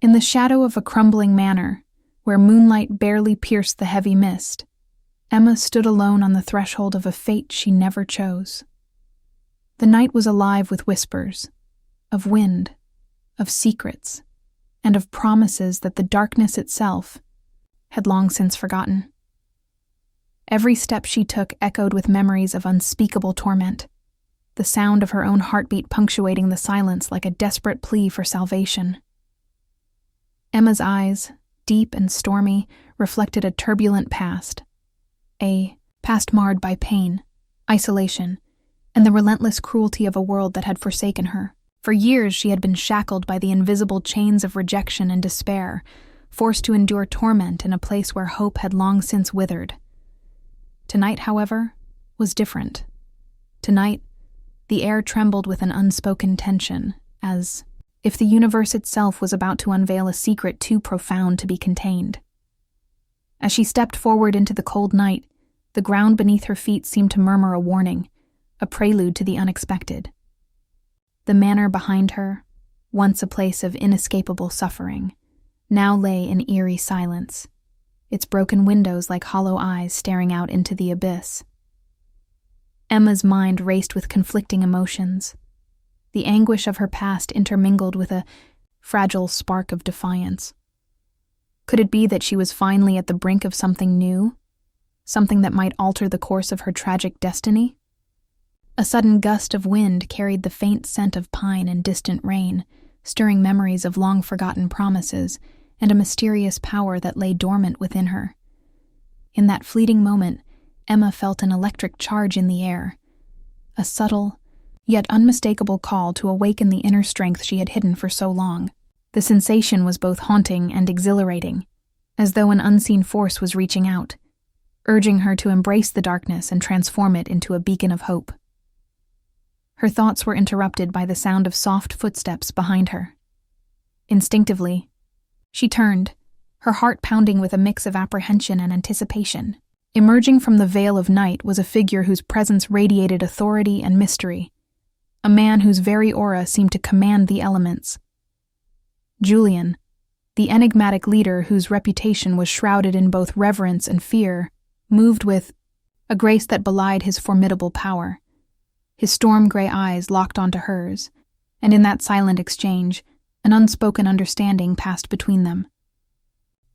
In the shadow of a crumbling manor, where moonlight barely pierced the heavy mist, Emma stood alone on the threshold of a fate she never chose. The night was alive with whispers, of wind, of secrets, and of promises that the darkness itself had long since forgotten. Every step she took echoed with memories of unspeakable torment, the sound of her own heartbeat punctuating the silence like a desperate plea for salvation. Emma's eyes, deep and stormy, reflected a turbulent past, a past marred by pain, isolation, and the relentless cruelty of a world that had forsaken her. For years she had been shackled by the invisible chains of rejection and despair, forced to endure torment in a place where hope had long since withered. Tonight, however, was different. Tonight, the air trembled with an unspoken tension, as if the universe itself was about to unveil a secret too profound to be contained. As she stepped forward into the cold night, the ground beneath her feet seemed to murmur a warning, a prelude to the unexpected. The manor behind her, once a place of inescapable suffering, now lay in eerie silence, its broken windows like hollow eyes staring out into the abyss. Emma's mind raced with conflicting emotions. The anguish of her past intermingled with a fragile spark of defiance. Could it be that she was finally at the brink of something new? Something that might alter the course of her tragic destiny? A sudden gust of wind carried the faint scent of pine and distant rain, stirring memories of long-forgotten promises and a mysterious power that lay dormant within her. In that fleeting moment, Emma felt an electric charge in the air, a subtle, yet unmistakable call to awaken the inner strength she had hidden for so long. The sensation was both haunting and exhilarating, as though an unseen force was reaching out, urging her to embrace the darkness and transform it into a beacon of hope. Her thoughts were interrupted by the sound of soft footsteps behind her. Instinctively, she turned, her heart pounding with a mix of apprehension and anticipation. Emerging from the veil of night was a figure whose presence radiated authority and mystery, a man whose very aura seemed to command the elements. Julian, the enigmatic leader whose reputation was shrouded in both reverence and fear, moved with a grace that belied his formidable power. His storm-gray eyes locked onto hers, and in that silent exchange, an unspoken understanding passed between them.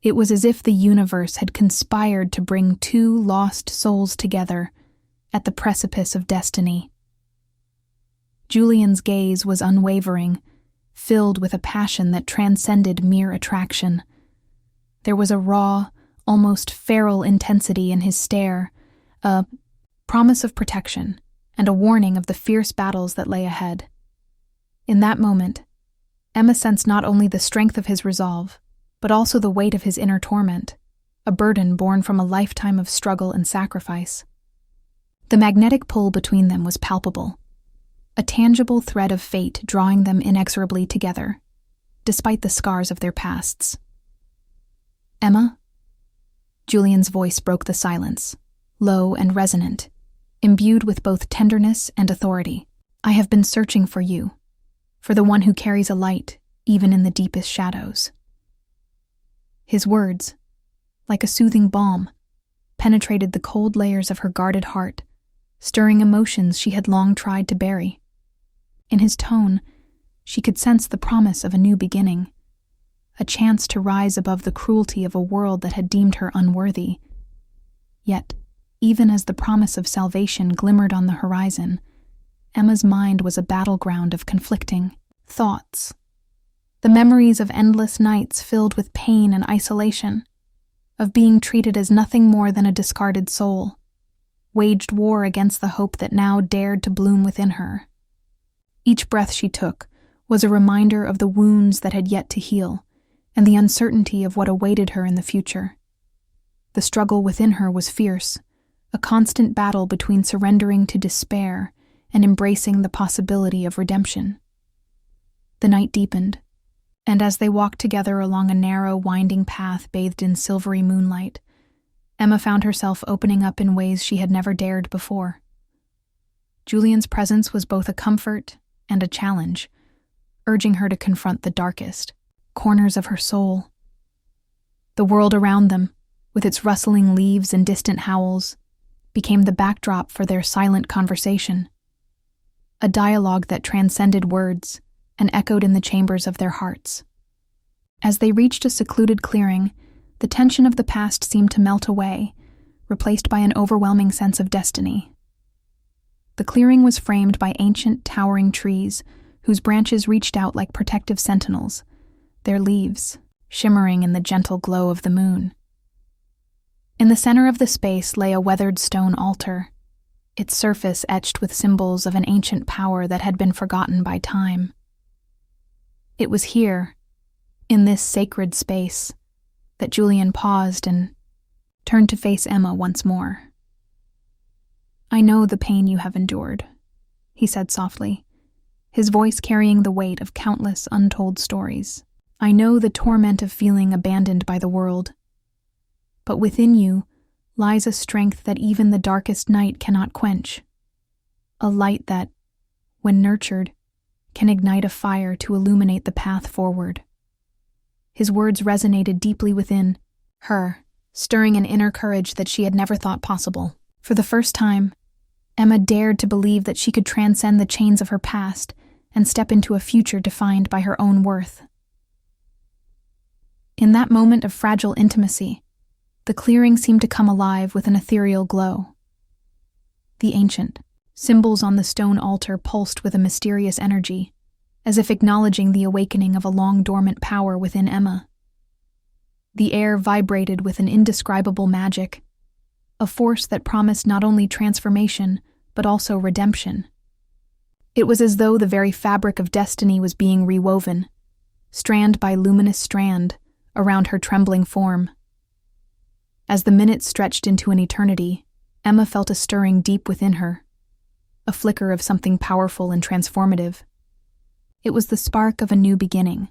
It was as if the universe had conspired to bring two lost souls together at the precipice of destiny. Julian's gaze was unwavering, filled with a passion that transcended mere attraction. There was a raw, almost feral intensity in his stare, a promise of protection, and a warning of the fierce battles that lay ahead. In that moment, Emma sensed not only the strength of his resolve, but also the weight of his inner torment, a burden born from a lifetime of struggle and sacrifice. The magnetic pull between them was palpable, a tangible thread of fate drawing them inexorably together, despite the scars of their pasts. "Emma?" Julian's voice broke the silence, low and resonant, imbued with both tenderness and authority. "I have been searching for you, for the one who carries a light, even in the deepest shadows." His words, like a soothing balm, penetrated the cold layers of her guarded heart, stirring emotions she had long tried to bury. In his tone, she could sense the promise of a new beginning, a chance to rise above the cruelty of a world that had deemed her unworthy. Yet, even as the promise of salvation glimmered on the horizon, Emma's mind was a battleground of conflicting thoughts. The memories of endless nights filled with pain and isolation, of being treated as nothing more than a discarded soul, waged war against the hope that now dared to bloom within her. Each breath she took was a reminder of the wounds that had yet to heal, and the uncertainty of what awaited her in the future. The struggle within her was fierce, a constant battle between surrendering to despair and embracing the possibility of redemption. The night deepened, and as they walked together along a narrow, winding path bathed in silvery moonlight, Emma found herself opening up in ways she had never dared before. Julian's presence was both a comfort and a challenge, urging her to confront the darkest, corners of her soul. The world around them, with its rustling leaves and distant howls, became the backdrop for their silent conversation, a dialogue that transcended words and echoed in the chambers of their hearts. As they reached a secluded clearing, the tension of the past seemed to melt away, replaced by an overwhelming sense of destiny. The clearing was framed by ancient, towering trees whose branches reached out like protective sentinels, their leaves shimmering in the gentle glow of the moon. In the center of the space lay a weathered stone altar, its surface etched with symbols of an ancient power that had been forgotten by time. It was here, in this sacred space, that Julian paused and turned to face Emma once more. "I know the pain you have endured," he said softly, his voice carrying the weight of countless untold stories. "I know the torment of feeling abandoned by the world. But within you lies a strength that even the darkest night cannot quench. A light that, when nurtured, can ignite a fire to illuminate the path forward." His words resonated deeply within her, stirring an inner courage that she had never thought possible. For the first time, Emma dared to believe that she could transcend the chains of her past and step into a future defined by her own worth. In that moment of fragile intimacy, the clearing seemed to come alive with an ethereal glow. The ancient symbols on the stone altar pulsed with a mysterious energy, as if acknowledging the awakening of a long-dormant power within Emma. The air vibrated with an indescribable magic, a force that promised not only transformation, but also redemption. It was as though the very fabric of destiny was being rewoven, strand by luminous strand, around her trembling form. As the minutes stretched into an eternity, Emma felt a stirring deep within her, a flicker of something powerful and transformative. It was the spark of a new beginning,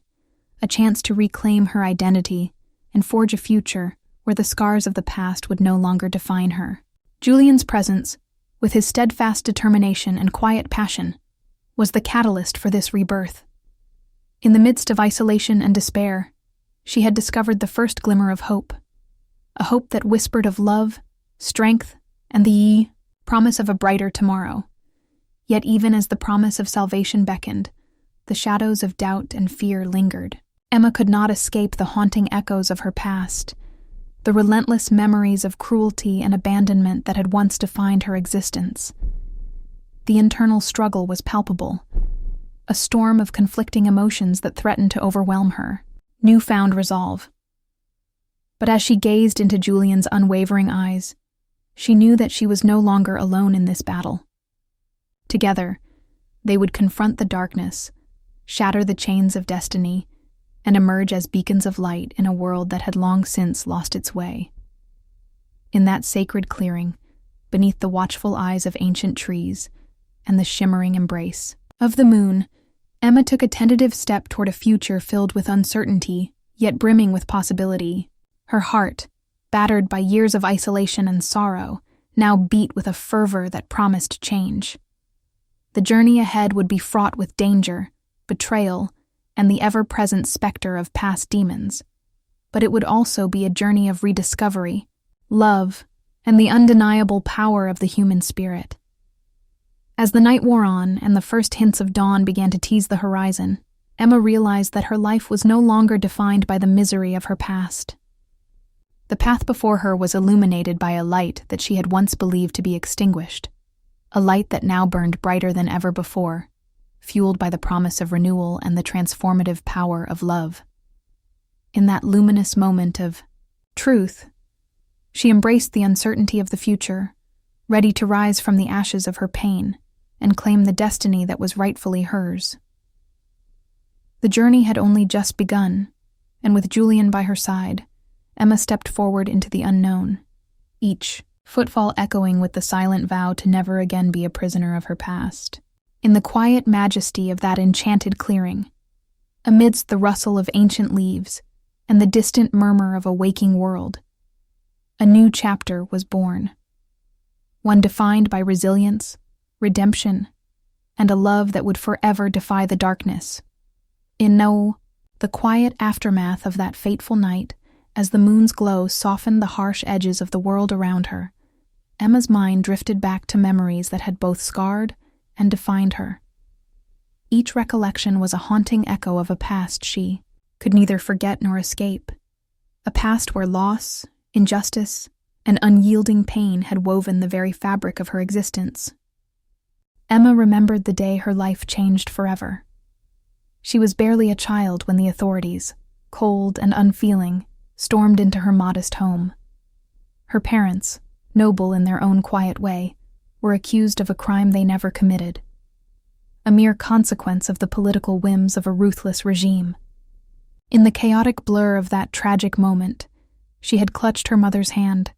a chance to reclaim her identity and forge a future where the scars of the past would no longer define her. Julian's presence, with his steadfast determination and quiet passion, was the catalyst for this rebirth. In the midst of isolation and despair, she had discovered the first glimmer of hope, a hope that whispered of love, strength, and the promise of a brighter tomorrow. Yet even as the promise of salvation beckoned, the shadows of doubt and fear lingered. Emma could not escape the haunting echoes of her past, the relentless memories of cruelty and abandonment that had once defined her existence. The internal struggle was palpable, a storm of conflicting emotions that threatened to overwhelm her. Newfound resolve. But as she gazed into Julian's unwavering eyes, she knew that she was no longer alone in this battle. Together, they would confront the darkness, shatter the chains of destiny, and emerge as beacons of light in a world that had long since lost its way. In that sacred clearing, beneath the watchful eyes of ancient trees and the shimmering embrace of the moon, Emma took a tentative step toward a future filled with uncertainty, yet brimming with possibility. Her heart, battered by years of isolation and sorrow, now beat with a fervor that promised change. The journey ahead would be fraught with danger, betrayal, and the ever-present specter of past demons. But it would also be a journey of rediscovery, love, and the undeniable power of the human spirit. As the night wore on and the first hints of dawn began to tease the horizon, Emma realized that her life was no longer defined by the misery of her past. The path before her was illuminated by a light that she had once believed to be extinguished, a light that now burned brighter than ever before, fueled by the promise of renewal and the transformative power of love. In that luminous moment of truth, she embraced the uncertainty of the future, ready to rise from the ashes of her pain and claim the destiny that was rightfully hers. The journey had only just begun, and with Julian by her side, Emma stepped forward into the unknown, each footfall echoing with the silent vow to never again be a prisoner of her past. In the quiet majesty of that enchanted clearing, amidst the rustle of ancient leaves and the distant murmur of a waking world, a new chapter was born, one defined by resilience, redemption, and a love that would forever defy the darkness. In no The quiet aftermath of that fateful night, as the moon's glow softened the harsh edges of the world around her, Emma's mind drifted back to memories that had both scarred and defined her. Each recollection was a haunting echo of a past she could neither forget nor escape, a past where loss, injustice, and unyielding pain had woven the very fabric of her existence. Emma remembered the day her life changed forever. She was barely a child when the authorities, cold and unfeeling, stormed into her modest home. Her parents, noble in their own quiet way, were accused of a crime they never committed, a mere consequence of the political whims of a ruthless regime. In the chaotic blur of that tragic moment, she had clutched her mother's hand,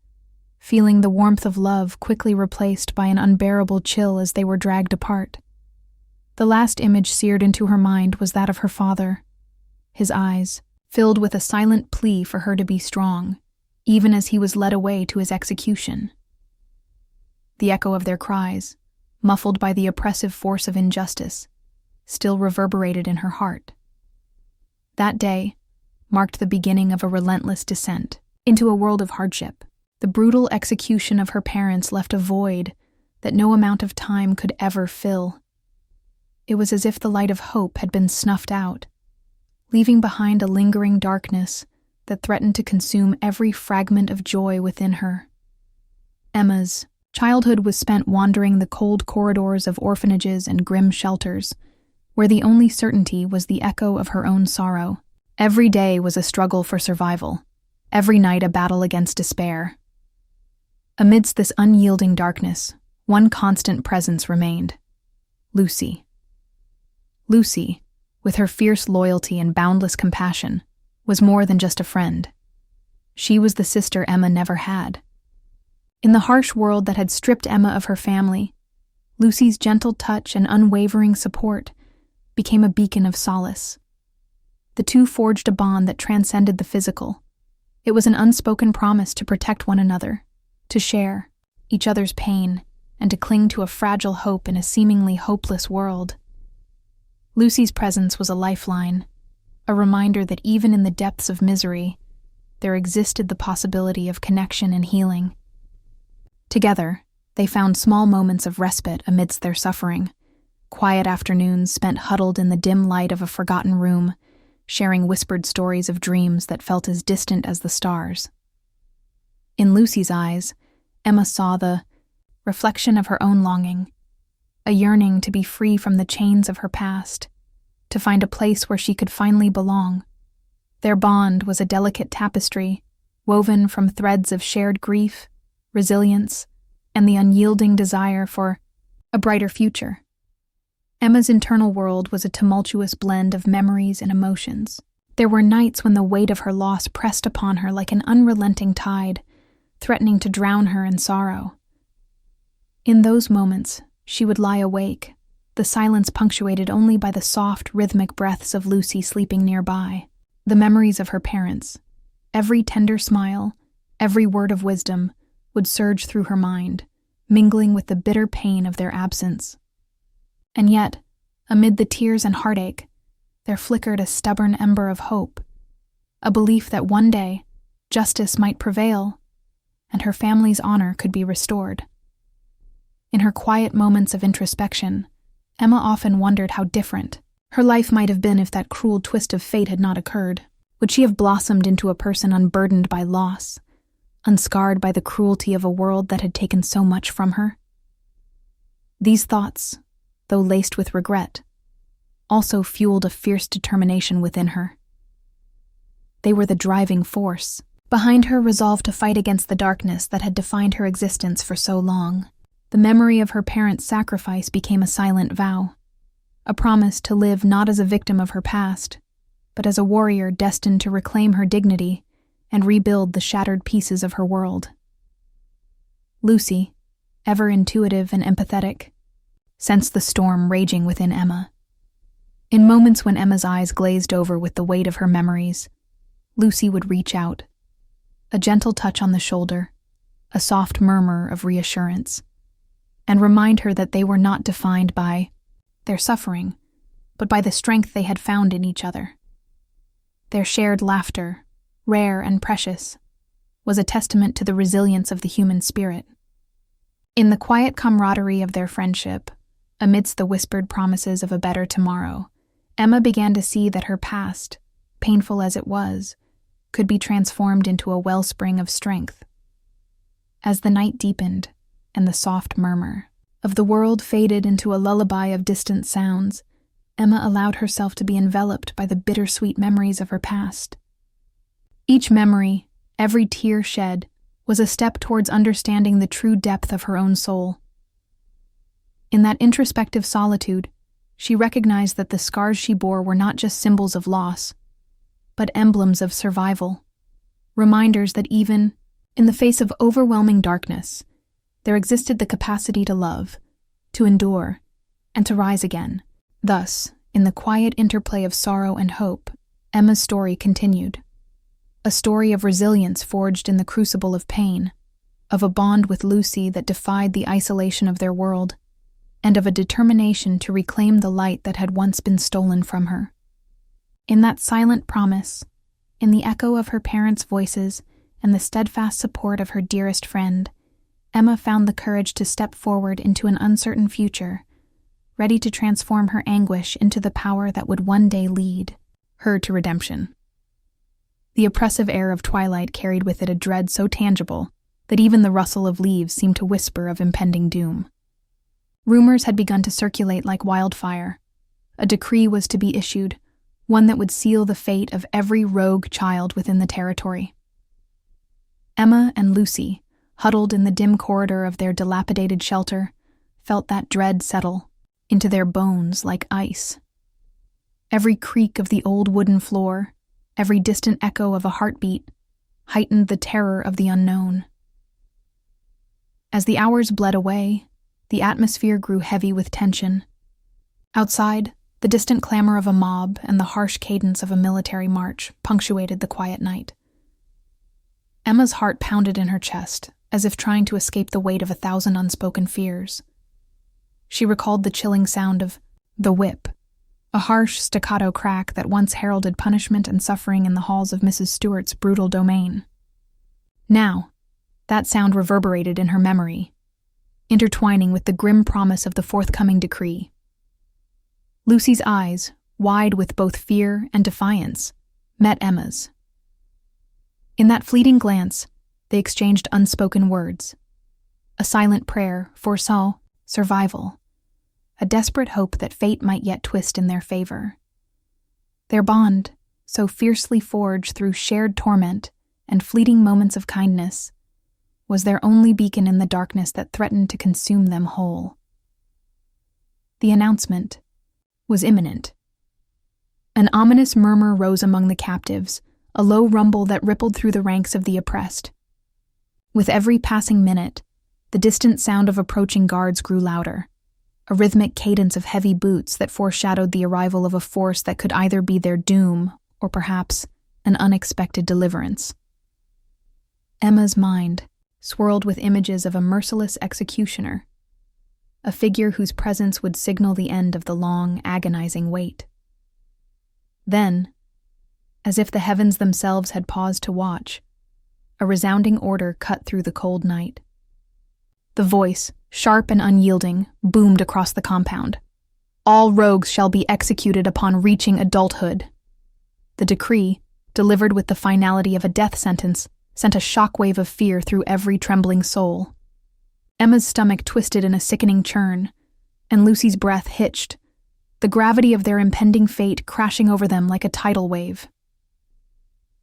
feeling the warmth of love quickly replaced by an unbearable chill as they were dragged apart. The last image seared into her mind was that of her father, his eyes filled with a silent plea for her to be strong, even as he was led away to his execution. The echo of their cries, muffled by the oppressive force of injustice, still reverberated in her heart. That day marked the beginning of a relentless descent into a world of hardship. The brutal execution of her parents left a void that no amount of time could ever fill. It was as if the light of hope had been snuffed out, leaving behind a lingering darkness that threatened to consume every fragment of joy within her. Emma's childhood was spent wandering the cold corridors of orphanages and grim shelters, where the only certainty was the echo of her own sorrow. Every day was a struggle for survival, every night a battle against despair. Amidst this unyielding darkness, one constant presence remained: Lucy. Lucy, with her fierce loyalty and boundless compassion, was more than just a friend. She was the sister Emma never had. In the harsh world that had stripped Emma of her family, Lucy's gentle touch and unwavering support became a beacon of solace. The two forged a bond that transcended the physical. It was an unspoken promise to protect one another, to share each other's pain, and to cling to a fragile hope in a seemingly hopeless world. Lucy's presence was a lifeline, a reminder that even in the depths of misery, there existed the possibility of connection and healing. Together, they found small moments of respite amidst their suffering, quiet afternoons spent huddled in the dim light of a forgotten room, sharing whispered stories of dreams that felt as distant as the stars. In Lucy's eyes, Emma saw the reflection of her own longing, a yearning to be free from the chains of her past, to find a place where she could finally belong. Their bond was a delicate tapestry, woven from threads of shared grief, resilience, and the unyielding desire for a brighter future. Emma's internal world was a tumultuous blend of memories and emotions. There were nights when the weight of her loss pressed upon her like an unrelenting tide, threatening to drown her in sorrow. In those moments, she would lie awake, the silence punctuated only by the soft, rhythmic breaths of Lucy sleeping nearby. The memories of her parents, every tender smile, every word of wisdom, would surge through her mind, mingling with the bitter pain of their absence. And yet, amid the tears and heartache, there flickered a stubborn ember of hope, a belief that one day justice might prevail and her family's honor could be restored. In her quiet moments of introspection, Emma often wondered how different her life might have been if that cruel twist of fate had not occurred. Would she have blossomed into a person unburdened by loss, unscarred by the cruelty of a world that had taken so much from her? These thoughts, though laced with regret, also fueled a fierce determination within her. They were the driving force behind her resolve to fight against the darkness that had defined her existence for so long. The memory of her parents' sacrifice became a silent vow, a promise to live not as a victim of her past, but as a warrior destined to reclaim her dignity and rebuild the shattered pieces of her world. Lucy, ever intuitive and empathetic, sensed the storm raging within Emma. In moments when Emma's eyes glazed over with the weight of her memories, Lucy would reach out, a gentle touch on the shoulder, a soft murmur of reassurance, and remind her that they were not defined by their suffering, but by the strength they had found in each other. Their shared laughter, rare and precious, was a testament to the resilience of the human spirit. In the quiet camaraderie of their friendship, amidst the whispered promises of a better tomorrow, Emma began to see that her past, painful as it was, could be transformed into a wellspring of strength. As the night deepened, and the soft murmur of the world faded into a lullaby of distant sounds, Emma allowed herself to be enveloped by the bittersweet memories of her past. Each memory, every tear shed, was a step towards understanding the true depth of her own soul. In that introspective solitude, she recognized that the scars she bore were not just symbols of loss, but emblems of survival, reminders that even in the face of overwhelming darkness, there existed the capacity to love, to endure, and to rise again. Thus, in the quiet interplay of sorrow and hope, Emma's story continued. A story of resilience forged in the crucible of pain, of a bond with Lucy that defied the isolation of their world, and of a determination to reclaim the light that had once been stolen from her. In that silent promise, in the echo of her parents' voices and the steadfast support of her dearest friend, Emma found the courage to step forward into an uncertain future, ready to transform her anguish into the power that would one day lead her to redemption. The oppressive air of twilight carried with it a dread so tangible that even the rustle of leaves seemed to whisper of impending doom. Rumors had begun to circulate like wildfire. A decree was to be issued, one that would seal the fate of every rogue child within the territory. Emma and Lucy, huddled in the dim corridor of their dilapidated shelter, felt that dread settle into their bones like ice. Every creak of the old wooden floor, every distant echo of a heartbeat, heightened the terror of the unknown. As the hours bled away, the atmosphere grew heavy with tension. Outside, the distant clamor of a mob and the harsh cadence of a military march punctuated the quiet night. Emma's heart pounded in her chest, as if trying to escape the weight of 1,000 unspoken fears. She recalled the chilling sound of the whip, a harsh staccato crack that once heralded punishment and suffering in the halls of Mrs. Stewart's brutal domain. Now, that sound reverberated in her memory, intertwining with the grim promise of the forthcoming decree. Lucy's eyes, wide with both fear and defiance, met Emma's. In that fleeting glance, they exchanged unspoken words, a silent prayer for survival, a desperate hope that fate might yet twist in their favor. Their bond, so fiercely forged through shared torment and fleeting moments of kindness, was their only beacon in the darkness that threatened to consume them whole. The announcement was imminent. An ominous murmur rose among the captives, a low rumble that rippled through the ranks of the oppressed. With every passing minute, the distant sound of approaching guards grew louder, a rhythmic cadence of heavy boots that foreshadowed the arrival of a force that could either be their doom or perhaps an unexpected deliverance. Emma's mind swirled with images of a merciless executioner, a figure whose presence would signal the end of the long, agonizing wait. Then, as if the heavens themselves had paused to watch, a resounding order cut through the cold night. The voice, sharp and unyielding, boomed across the compound. All rogues shall be executed upon reaching adulthood. The decree, delivered with the finality of a death sentence, sent a shockwave of fear through every trembling soul. Emma's stomach twisted in a sickening churn, and Lucy's breath hitched, the gravity of their impending fate crashing over them like a tidal wave.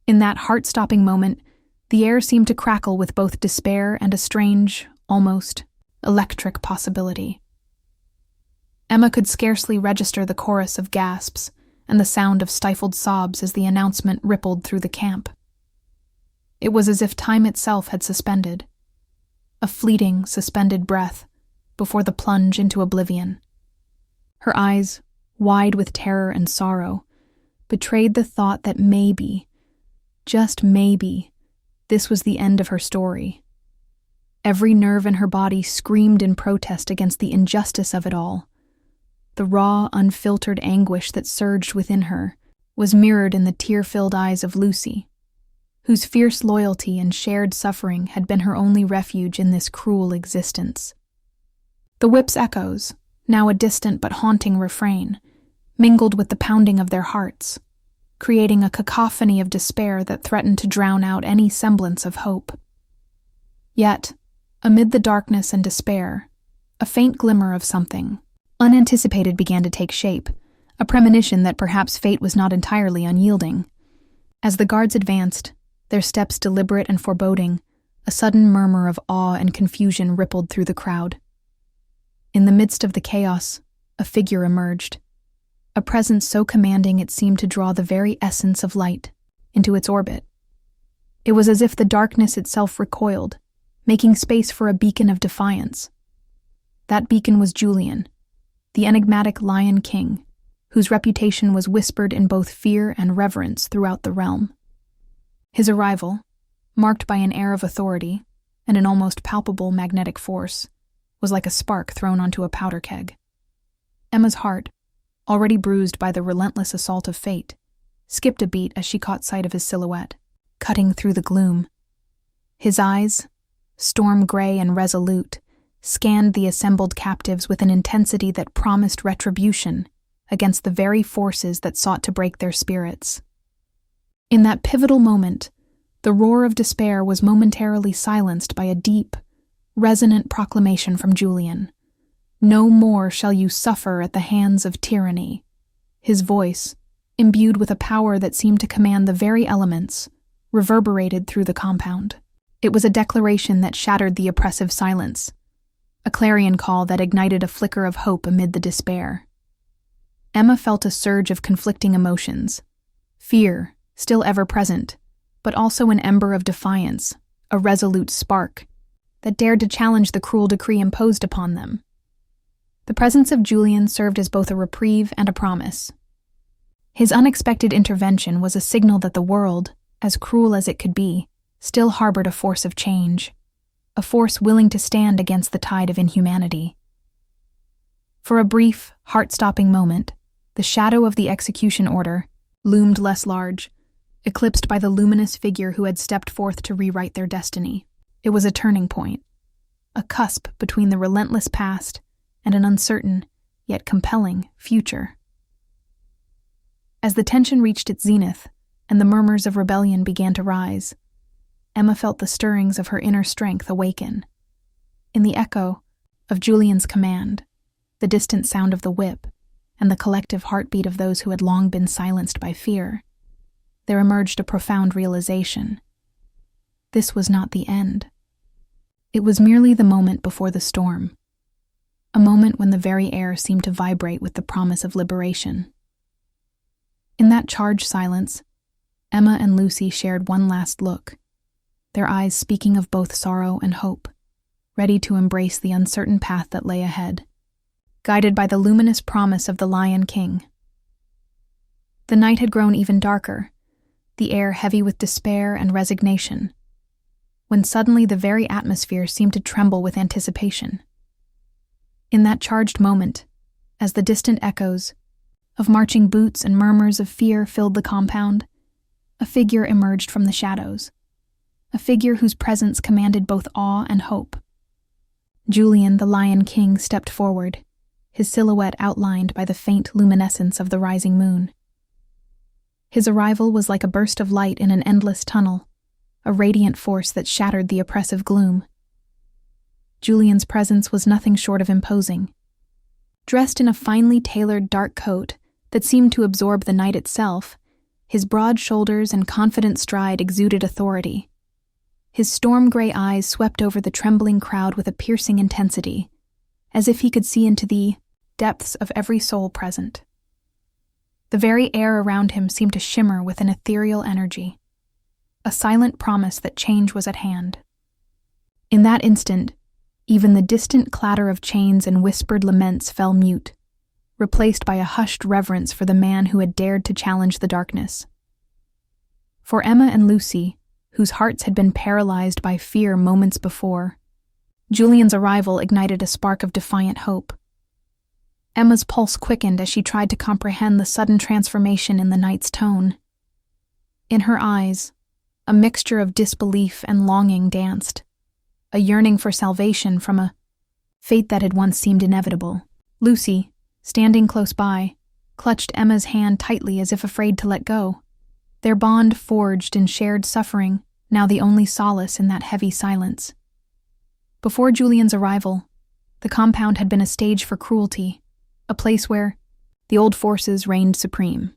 In that heart-stopping moment, the air seemed to crackle with both despair and a strange, almost electric possibility. Emma could scarcely register the chorus of gasps and the sound of stifled sobs as the announcement rippled through the camp. It was as if time itself had suspended, a fleeting, suspended breath before the plunge into oblivion. Her eyes, wide with terror and sorrow, betrayed the thought that maybe, just maybe, this was the end of her story. Every nerve in her body screamed in protest against the injustice of it all. The raw, unfiltered anguish that surged within her was mirrored in the tear-filled eyes of Lucy, whose fierce loyalty and shared suffering had been her only refuge in this cruel existence. The whip's echoes, now a distant but haunting refrain, mingled with the pounding of their hearts, creating a cacophony of despair that threatened to drown out any semblance of hope. Yet, amid the darkness and despair, a faint glimmer of something unanticipated began to take shape, a premonition that perhaps fate was not entirely unyielding. As the guards advanced, their steps deliberate and foreboding, a sudden murmur of awe and confusion rippled through the crowd. In the midst of the chaos, a figure emerged, a presence so commanding it seemed to draw the very essence of light into its orbit. It was as if the darkness itself recoiled, making space for a beacon of defiance. That beacon was Julian, the enigmatic Lion King, whose reputation was whispered in both fear and reverence throughout the realm. His arrival, marked by an air of authority and an almost palpable magnetic force, was like a spark thrown onto a powder keg. Emma's heart, already bruised by the relentless assault of fate, skipped a beat as she caught sight of his silhouette, cutting through the gloom. His eyes, storm gray and resolute, scanned the assembled captives with an intensity that promised retribution against the very forces that sought to break their spirits. In that pivotal moment, the roar of despair was momentarily silenced by a deep, resonant proclamation from Julian. "No more shall you suffer at the hands of tyranny." His voice, imbued with a power that seemed to command the very elements, reverberated through the compound. It was a declaration that shattered the oppressive silence, a clarion call that ignited a flicker of hope amid the despair. Emma felt a surge of conflicting emotions, fear, still ever present, but also an ember of defiance, a resolute spark, that dared to challenge the cruel decree imposed upon them. The presence of Julian served as both a reprieve and a promise. His unexpected intervention was a signal that the world, as cruel as it could be, still harbored a force of change, a force willing to stand against the tide of inhumanity. For a brief, heart-stopping moment, the shadow of the execution order loomed less large, eclipsed by the luminous figure who had stepped forth to rewrite their destiny. It was a turning point, a cusp between the relentless past and an uncertain, yet compelling, future. As the tension reached its zenith and the murmurs of rebellion began to rise, Emma felt the stirrings of her inner strength awaken. In the echo of Julian's command, the distant sound of the whip, and the collective heartbeat of those who had long been silenced by fear, there emerged a profound realization. This was not the end. It was merely the moment before the storm, a moment when the very air seemed to vibrate with the promise of liberation. In that charged silence, Emma and Lucy shared one last look, their eyes speaking of both sorrow and hope, ready to embrace the uncertain path that lay ahead, guided by the luminous promise of the Lion King. The night had grown even darker, the air heavy with despair and resignation, when suddenly the very atmosphere seemed to tremble with anticipation. In that charged moment, as the distant echoes of marching boots and murmurs of fear filled the compound, a figure emerged from the shadows, a figure whose presence commanded both awe and hope. Julian, the Lion King, stepped forward, his silhouette outlined by the faint luminescence of the rising moon. His arrival was like a burst of light in an endless tunnel, a radiant force that shattered the oppressive gloom. Julian's presence was nothing short of imposing. Dressed in a finely tailored dark coat that seemed to absorb the night itself, his broad shoulders and confident stride exuded authority. His storm-gray eyes swept over the trembling crowd with a piercing intensity, as if he could see into the depths of every soul present. The very air around him seemed to shimmer with an ethereal energy, a silent promise that change was at hand. In that instant, even the distant clatter of chains and whispered laments fell mute, replaced by a hushed reverence for the man who had dared to challenge the darkness. For Emma and Lucy, whose hearts had been paralyzed by fear moments before, Julian's arrival ignited a spark of defiant hope. Emma's pulse quickened as she tried to comprehend the sudden transformation in the knight's tone. In her eyes, a mixture of disbelief and longing danced, a yearning for salvation from a fate that had once seemed inevitable. Lucy, standing close by, clutched Emma's hand tightly as if afraid to let go. Their bond forged in shared suffering, now the only solace in that heavy silence. Before Julian's arrival, the compound had been a stage for cruelty, a place where the old forces reigned supreme.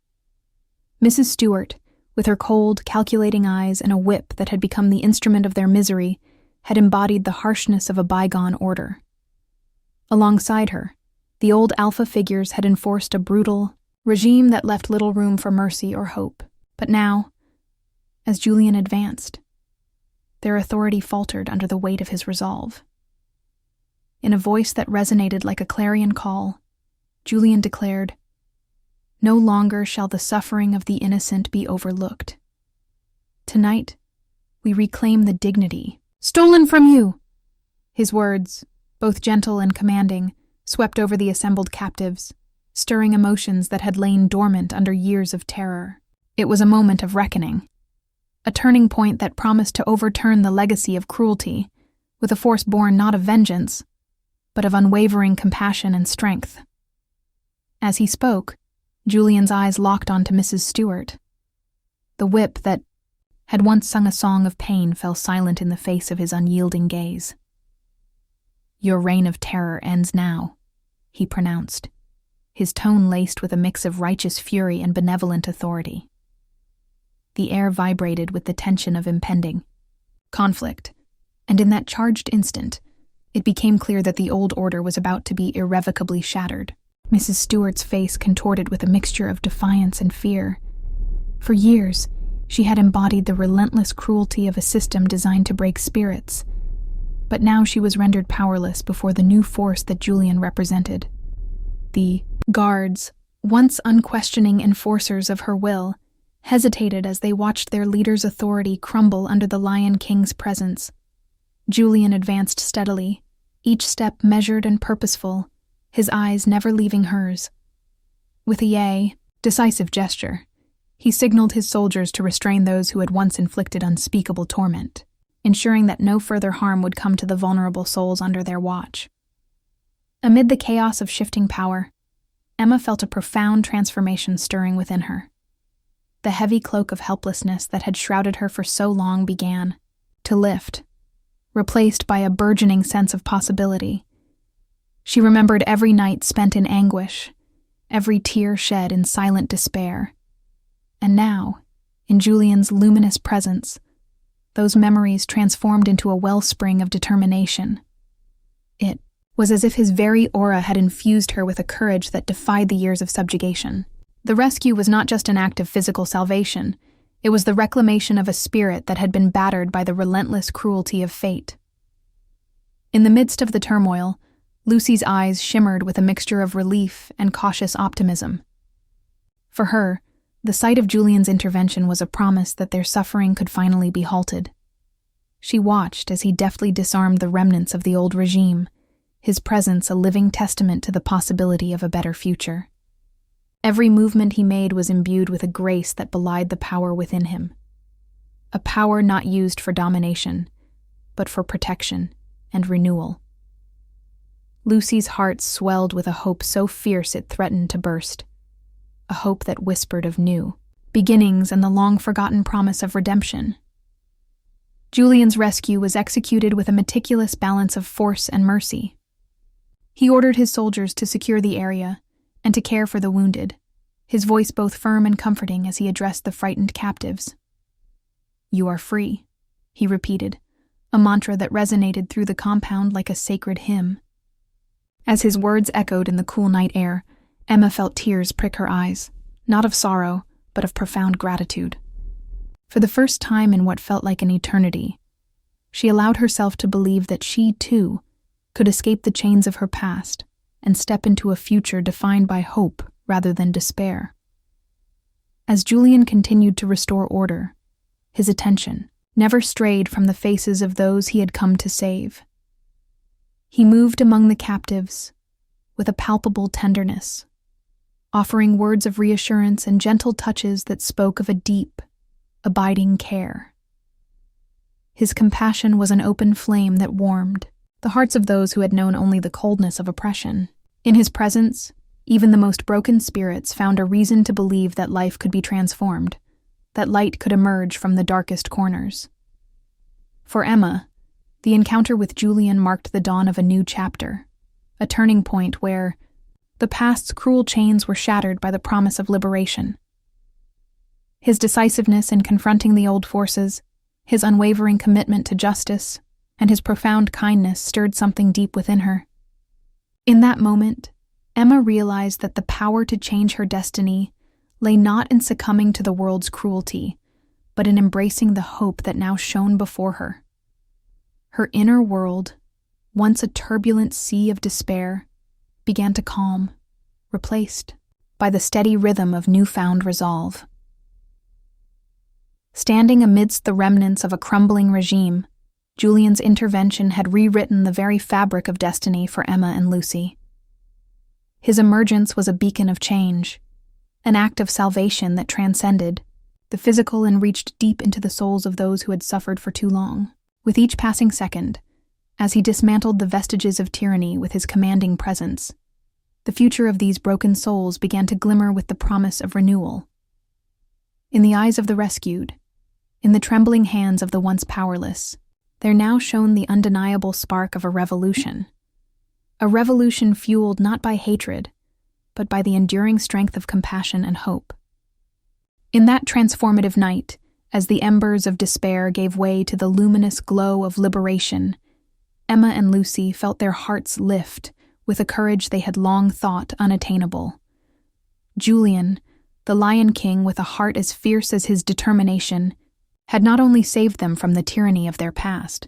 Mrs. Stewart, with her cold, calculating eyes and a whip that had become the instrument of their misery, had embodied the harshness of a bygone order. Alongside her, the old alpha figures had enforced a brutal regime that left little room for mercy or hope. But now, as Julian advanced, their authority faltered under the weight of his resolve. In a voice that resonated like a clarion call, Julian declared, "No longer shall the suffering of the innocent be overlooked. Tonight, we reclaim the dignity stolen from you." His words, both gentle and commanding, swept over the assembled captives, stirring emotions that had lain dormant under years of terror. It was a moment of reckoning, a turning point that promised to overturn the legacy of cruelty, with a force born not of vengeance, but of unwavering compassion and strength. As he spoke, Julian's eyes locked onto Mrs. Stewart. The whip that had once sung a song of pain fell silent in the face of his unyielding gaze. "Your reign of terror ends now," he pronounced, his tone laced with a mix of righteous fury and benevolent authority. The air vibrated with the tension of impending conflict, and in that charged instant, it became clear that the old order was about to be irrevocably shattered. Mrs. Stewart's face contorted with a mixture of defiance and fear. For years, she had embodied the relentless cruelty of a system designed to break spirits, but now she was rendered powerless before the new force that Julian represented. The guards, once unquestioning enforcers of her will, hesitated as they watched their leader's authority crumble under the Lion King's presence. Julian advanced steadily, each step measured and purposeful, his eyes never leaving hers. With a decisive gesture, he signaled his soldiers to restrain those who had once inflicted unspeakable torment, ensuring that no further harm would come to the vulnerable souls under their watch. Amid the chaos of shifting power, Emma felt a profound transformation stirring within her. The heavy cloak of helplessness that had shrouded her for so long began to lift, replaced by a burgeoning sense of possibility. She remembered every night spent in anguish, every tear shed in silent despair. And now, in Julian's luminous presence, those memories transformed into a wellspring of determination. It was as if his very aura had infused her with a courage that defied the years of subjugation. The rescue was not just an act of physical salvation, it was the reclamation of a spirit that had been battered by the relentless cruelty of fate. In the midst of the turmoil, Lucy's eyes shimmered with a mixture of relief and cautious optimism. For her, the sight of Julian's intervention was a promise that their suffering could finally be halted. She watched as he deftly disarmed the remnants of the old regime, his presence a living testament to the possibility of a better future. Every movement he made was imbued with a grace that belied the power within him. A power not used for domination, but for protection and renewal. Lucy's heart swelled with a hope so fierce it threatened to burst. A hope that whispered of new beginnings and the long-forgotten promise of redemption. Julian's rescue was executed with a meticulous balance of force and mercy. He ordered his soldiers to secure the area and to care for the wounded, his voice both firm and comforting as he addressed the frightened captives. "You are free," he repeated, a mantra that resonated through the compound like a sacred hymn. As his words echoed in the cool night air, Emma felt tears prick her eyes, not of sorrow, but of profound gratitude. For the first time in what felt like an eternity, she allowed herself to believe that she, too, could escape the chains of her past and step into a future defined by hope rather than despair. As Julian continued to restore order, his attention never strayed from the faces of those he had come to save. He moved among the captives, with a palpable tenderness, offering words of reassurance and gentle touches that spoke of a deep, abiding care. His compassion was an open flame that warmed the hearts of those who had known only the coldness of oppression. In his presence, even the most broken spirits found a reason to believe that life could be transformed, that light could emerge from the darkest corners. For Emma, the encounter with Julian marked the dawn of a new chapter, a turning point where the past's cruel chains were shattered by the promise of liberation. His decisiveness in confronting the old forces, his unwavering commitment to justice, and his profound kindness stirred something deep within her. In that moment, Emma realized that the power to change her destiny lay not in succumbing to the world's cruelty, but in embracing the hope that now shone before her. Her inner world, once a turbulent sea of despair, began to calm, replaced by the steady rhythm of newfound resolve. Standing amidst the remnants of a crumbling regime, Julian's intervention had rewritten the very fabric of destiny for Emma and Lucy. His emergence was a beacon of change, an act of salvation that transcended the physical and reached deep into the souls of those who had suffered for too long. With each passing second, as he dismantled the vestiges of tyranny with his commanding presence, the future of these broken souls began to glimmer with the promise of renewal. In the eyes of the rescued, in the trembling hands of the once powerless, there now shone the undeniable spark of a revolution fueled not by hatred, but by the enduring strength of compassion and hope. In that transformative night, as the embers of despair gave way to the luminous glow of liberation, Emma and Lucy felt their hearts lift with a courage they had long thought unattainable. Julian, the Lion King with a heart as fierce as his determination, had not only saved them from the tyranny of their past,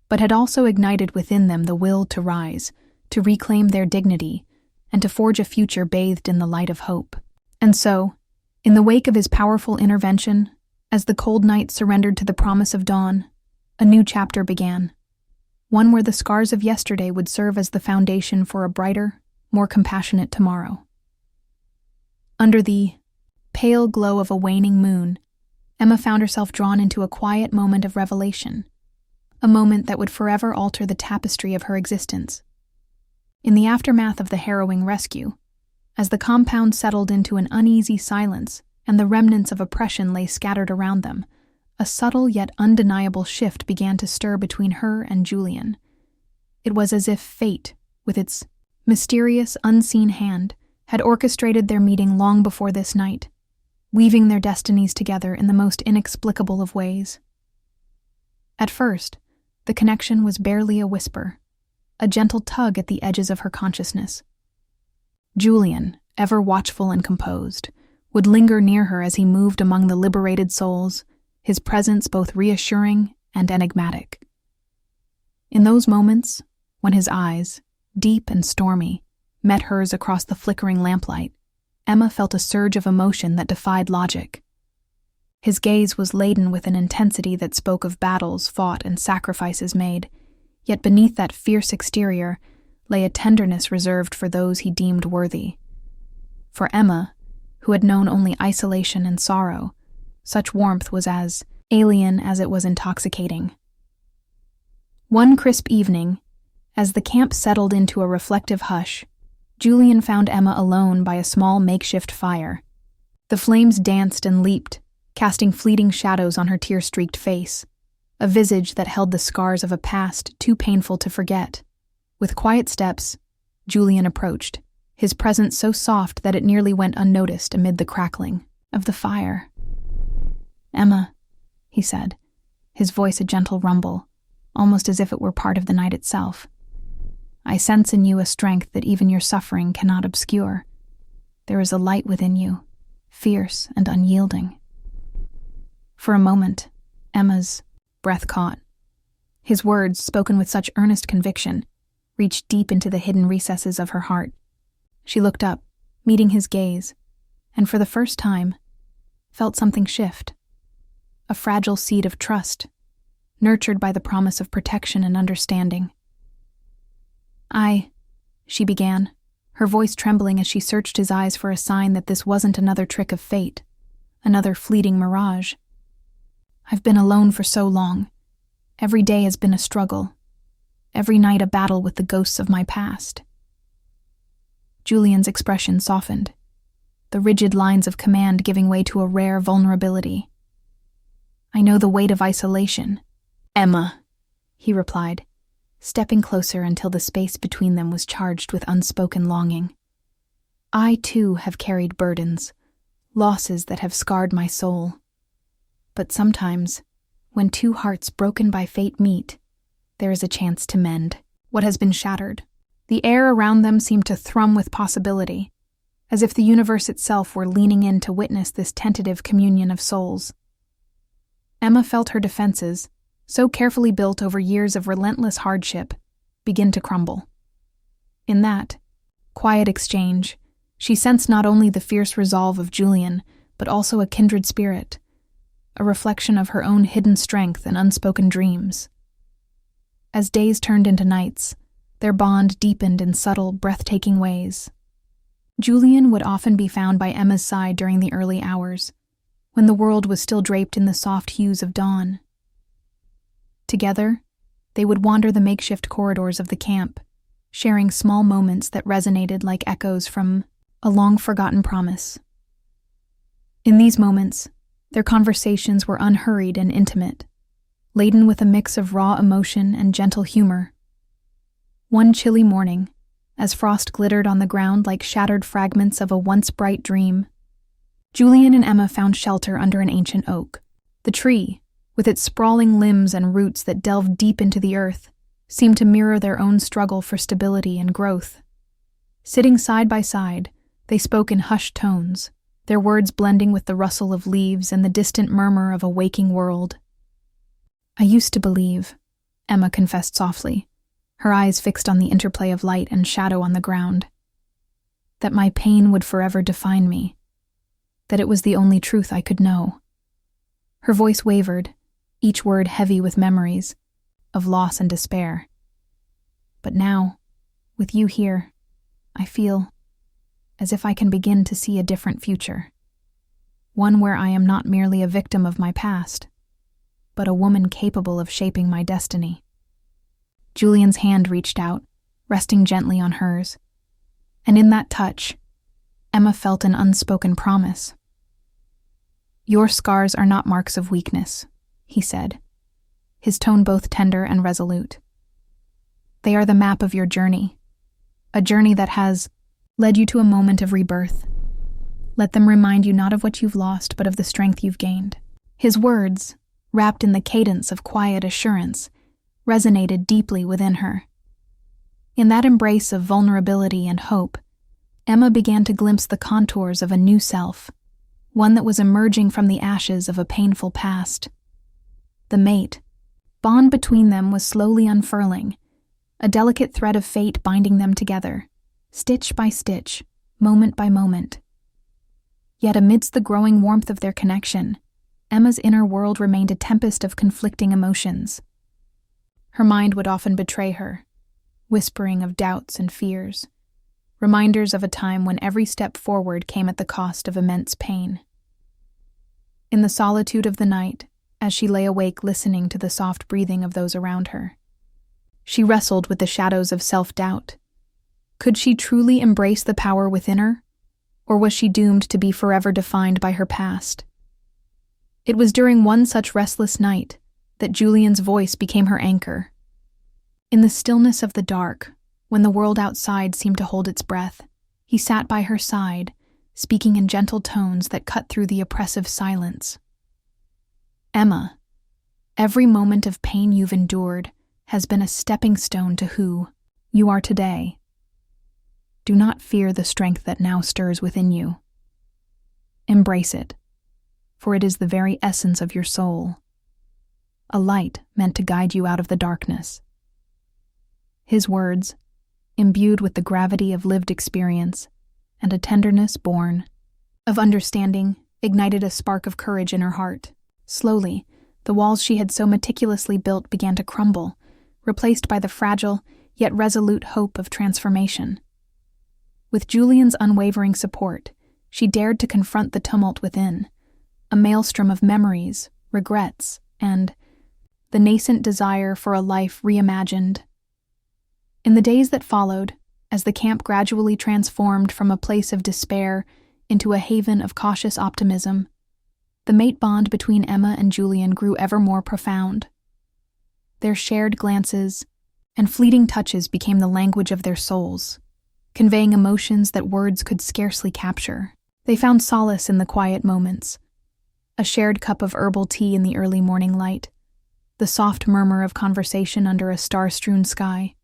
but had also ignited within them the will to rise, to reclaim their dignity, and to forge a future bathed in the light of hope. And so, in the wake of his powerful intervention, as the cold night surrendered to the promise of dawn, a new chapter began, one where the scars of yesterday would serve as the foundation for a brighter, more compassionate tomorrow. Under the pale glow of a waning moon, Emma found herself drawn into a quiet moment of revelation, a moment that would forever alter the tapestry of her existence. In the aftermath of the harrowing rescue, as the compound settled into an uneasy silence and the remnants of oppression lay scattered around them, a subtle yet undeniable shift began to stir between her and Julian. It was as if fate, with its mysterious, unseen hand, had orchestrated their meeting long before this night, weaving their destinies together in the most inexplicable of ways. At first, the connection was barely a whisper, a gentle tug at the edges of her consciousness. Julian, ever watchful and composed, would linger near her as he moved among the liberated souls, his presence both reassuring and enigmatic. In those moments, when his eyes, deep and stormy, met hers across the flickering lamplight, Emma felt a surge of emotion that defied logic. His gaze was laden with an intensity that spoke of battles fought and sacrifices made, yet beneath that fierce exterior lay a tenderness reserved for those he deemed worthy. For Emma, who had known only isolation and sorrow, such warmth was as alien as it was intoxicating. One crisp evening, as the camp settled into a reflective hush, Julian found Emma alone by a small makeshift fire. The flames danced and leaped, casting fleeting shadows on her tear-streaked face, a visage that held the scars of a past too painful to forget. With quiet steps, Julian approached, his presence so soft that it nearly went unnoticed amid the crackling of the fire. "Emma," he said, his voice a gentle rumble, almost as if it were part of the night itself. "I sense in you a strength that even your suffering cannot obscure. There is a light within you, fierce and unyielding." For a moment, Emma's breath caught. His words, spoken with such earnest conviction, reached deep into the hidden recesses of her heart. She looked up, meeting his gaze, and for the first time, felt something shift. A fragile seed of trust, nurtured by the promise of protection and understanding. She began, her voice trembling as she searched his eyes for a sign that this wasn't another trick of fate, another fleeting mirage. "I've been alone for so long. Every day has been a struggle. Every night a battle with the ghosts of my past." Julian's expression softened, the rigid lines of command giving way to a rare vulnerability. "I know the weight of isolation." "Emma," he replied, stepping closer until the space between them was charged with unspoken longing. "I, too, have carried burdens, losses that have scarred my soul. But sometimes, when two hearts broken by fate meet, there is a chance to mend what has been shattered." The air around them seemed to thrum with possibility, as if the universe itself were leaning in to witness this tentative communion of souls. Emma felt her defenses, so carefully built over years of relentless hardship, begin to crumble. In that quiet exchange, she sensed not only the fierce resolve of Julian, but also a kindred spirit, a reflection of her own hidden strength and unspoken dreams. As days turned into nights, their bond deepened in subtle, breathtaking ways. Julian would often be found by Emma's side during the early hours, when the world was still draped in the soft hues of dawn. Together, they would wander the makeshift corridors of the camp, sharing small moments that resonated like echoes from a long-forgotten promise. In these moments, their conversations were unhurried and intimate, laden with a mix of raw emotion and gentle humor. One chilly morning, as frost glittered on the ground like shattered fragments of a once bright dream, Julian and Emma found shelter under an ancient oak. The tree, with its sprawling limbs and roots that delved deep into the earth, seemed to mirror their own struggle for stability and growth. Sitting side by side, they spoke in hushed tones, their words blending with the rustle of leaves and the distant murmur of a waking world. "I used to believe," Emma confessed softly, her eyes fixed on the interplay of light and shadow on the ground, "that my pain would forever define me, that it was the only truth I could know." Her voice wavered, each word heavy with memories of loss and despair. "But now, with you here, I feel as if I can begin to see a different future, one where I am not merely a victim of my past, but a woman capable of shaping my destiny." Julian's hand reached out, resting gently on hers, and in that touch, Emma felt an unspoken promise. "Your scars are not marks of weakness," he said, his tone both tender and resolute. "They are the map of your journey, a journey that has led you to a moment of rebirth. Let them remind you not of what you've lost, but of the strength you've gained." His words, wrapped in the cadence of quiet assurance, resonated deeply within her. In that embrace of vulnerability and hope, Emma began to glimpse the contours of a new self, one that was emerging from the ashes of a painful past. The bond between them was slowly unfurling, a delicate thread of fate binding them together, stitch by stitch, moment by moment. Yet amidst the growing warmth of their connection, Emma's inner world remained a tempest of conflicting emotions. Her mind would often betray her, whispering of doubts and fears, reminders of a time when every step forward came at the cost of immense pain. In the solitude of the night, as she lay awake listening to the soft breathing of those around her, she wrestled with the shadows of self-doubt. Could she truly embrace the power within her, or was she doomed to be forever defined by her past? It was during one such restless night that Julian's voice became her anchor. In the stillness of the dark, when the world outside seemed to hold its breath, he sat by her side, speaking in gentle tones that cut through the oppressive silence. "Emma, every moment of pain you've endured has been a stepping stone to who you are today. Do not fear the strength that now stirs within you. Embrace it, for it is the very essence of your soul, a light meant to guide you out of the darkness." His words, imbued with the gravity of lived experience and a tenderness born of understanding, ignited a spark of courage in her heart. Slowly, the walls she had so meticulously built began to crumble, replaced by the fragile yet resolute hope of transformation. With Julian's unwavering support, she dared to confront the tumult within, a maelstrom of memories, regrets, and the nascent desire for a life reimagined. In the days that followed, as the camp gradually transformed from a place of despair into a haven of cautious optimism, the mate bond between Emma and Julian grew ever more profound. Their shared glances and fleeting touches became the language of their souls, conveying emotions that words could scarcely capture. They found solace in the quiet moments, a shared cup of herbal tea in the early morning light, the soft murmur of conversation under a star-strewn sky,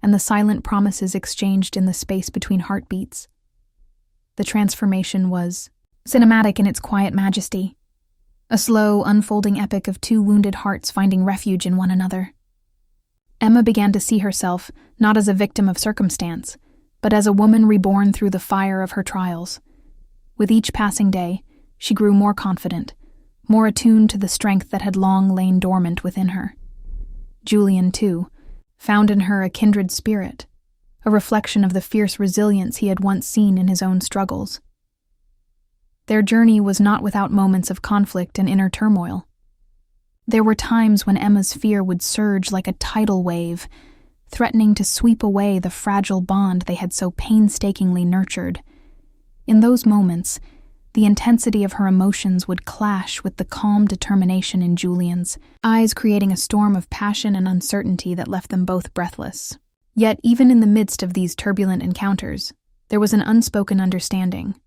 and the silent promises exchanged in the space between heartbeats. The transformation was cinematic in its quiet majesty, a slow, unfolding epic of two wounded hearts finding refuge in one another. Emma began to see herself not as a victim of circumstance, but as a woman reborn through the fire of her trials. With each passing day, she grew more confident, more attuned to the strength that had long lain dormant within her. Julian, too, found in her a kindred spirit, a reflection of the fierce resilience he had once seen in his own struggles. Their journey was not without moments of conflict and inner turmoil. There were times when Emma's fear would surge like a tidal wave, threatening to sweep away the fragile bond they had so painstakingly nurtured. In those moments, the intensity of her emotions would clash with the calm determination in Julian's, eyes creating a storm of passion and uncertainty that left them both breathless. Yet, even in the midst of these turbulent encounters, there was an unspoken understanding,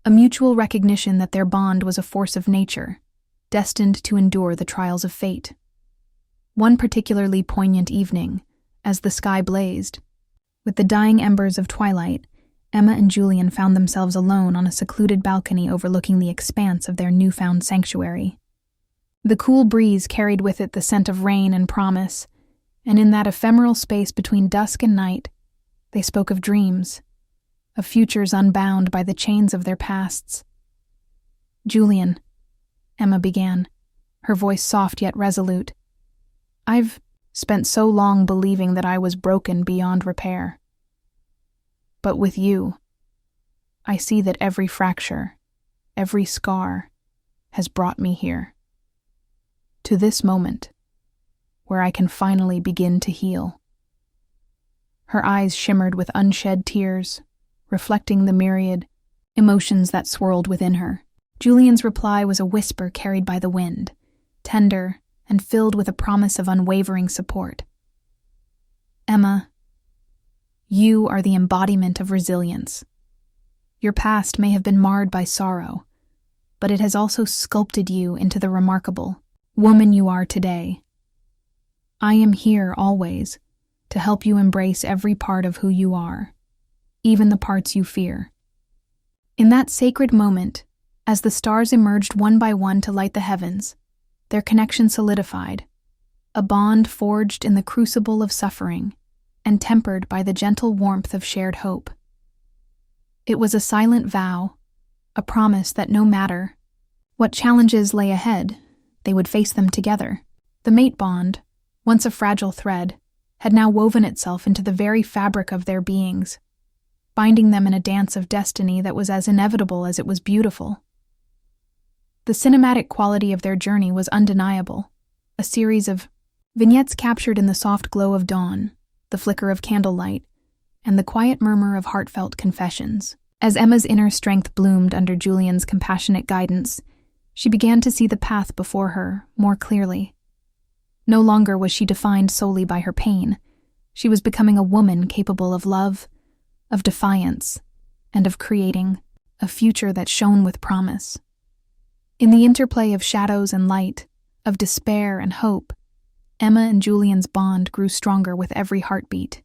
a mutual recognition that their bond was a force of nature, destined to endure the trials of fate. One particularly poignant evening, as the sky blazed, with the dying embers of twilight, Emma and Julian found themselves alone on a secluded balcony overlooking the expanse of their newfound sanctuary. The cool breeze carried with it the scent of rain and promise, and in that ephemeral space between dusk and night, they spoke of dreams, of futures unbound by the chains of their pasts. "Julian," Emma began, her voice soft yet resolute, "I've spent so long believing that I was broken beyond repair. But with you, I see that every fracture, every scar, has brought me here. To this moment, where I can finally begin to heal." Her eyes shimmered with unshed tears, reflecting the myriad emotions that swirled within her. Julian's reply was a whisper carried by the wind, tender and filled with a promise of unwavering support. "Emma, you are the embodiment of resilience. Your past may have been marred by sorrow, but it has also sculpted you into the remarkable woman you are today. I am here always to help you embrace every part of who you are, even the parts you fear." In that sacred moment, as the stars emerged one by one to light the heavens, their connection solidified, a bond forged in the crucible of suffering and tempered by the gentle warmth of shared hope. It was a silent vow, a promise that no matter what challenges lay ahead, they would face them together. The mate bond, once a fragile thread, had now woven itself into the very fabric of their beings, binding them in a dance of destiny that was as inevitable as it was beautiful. The cinematic quality of their journey was undeniable, a series of vignettes captured in the soft glow of dawn, the flicker of candlelight, and the quiet murmur of heartfelt confessions. As Emma's inner strength bloomed under Julian's compassionate guidance, she began to see the path before her more clearly. No longer was she defined solely by her pain. She was becoming a woman capable of love, of defiance, and of creating a future that shone with promise. In the interplay of shadows and light, of despair and hope, Emma and Julian's bond grew stronger with every heartbeat.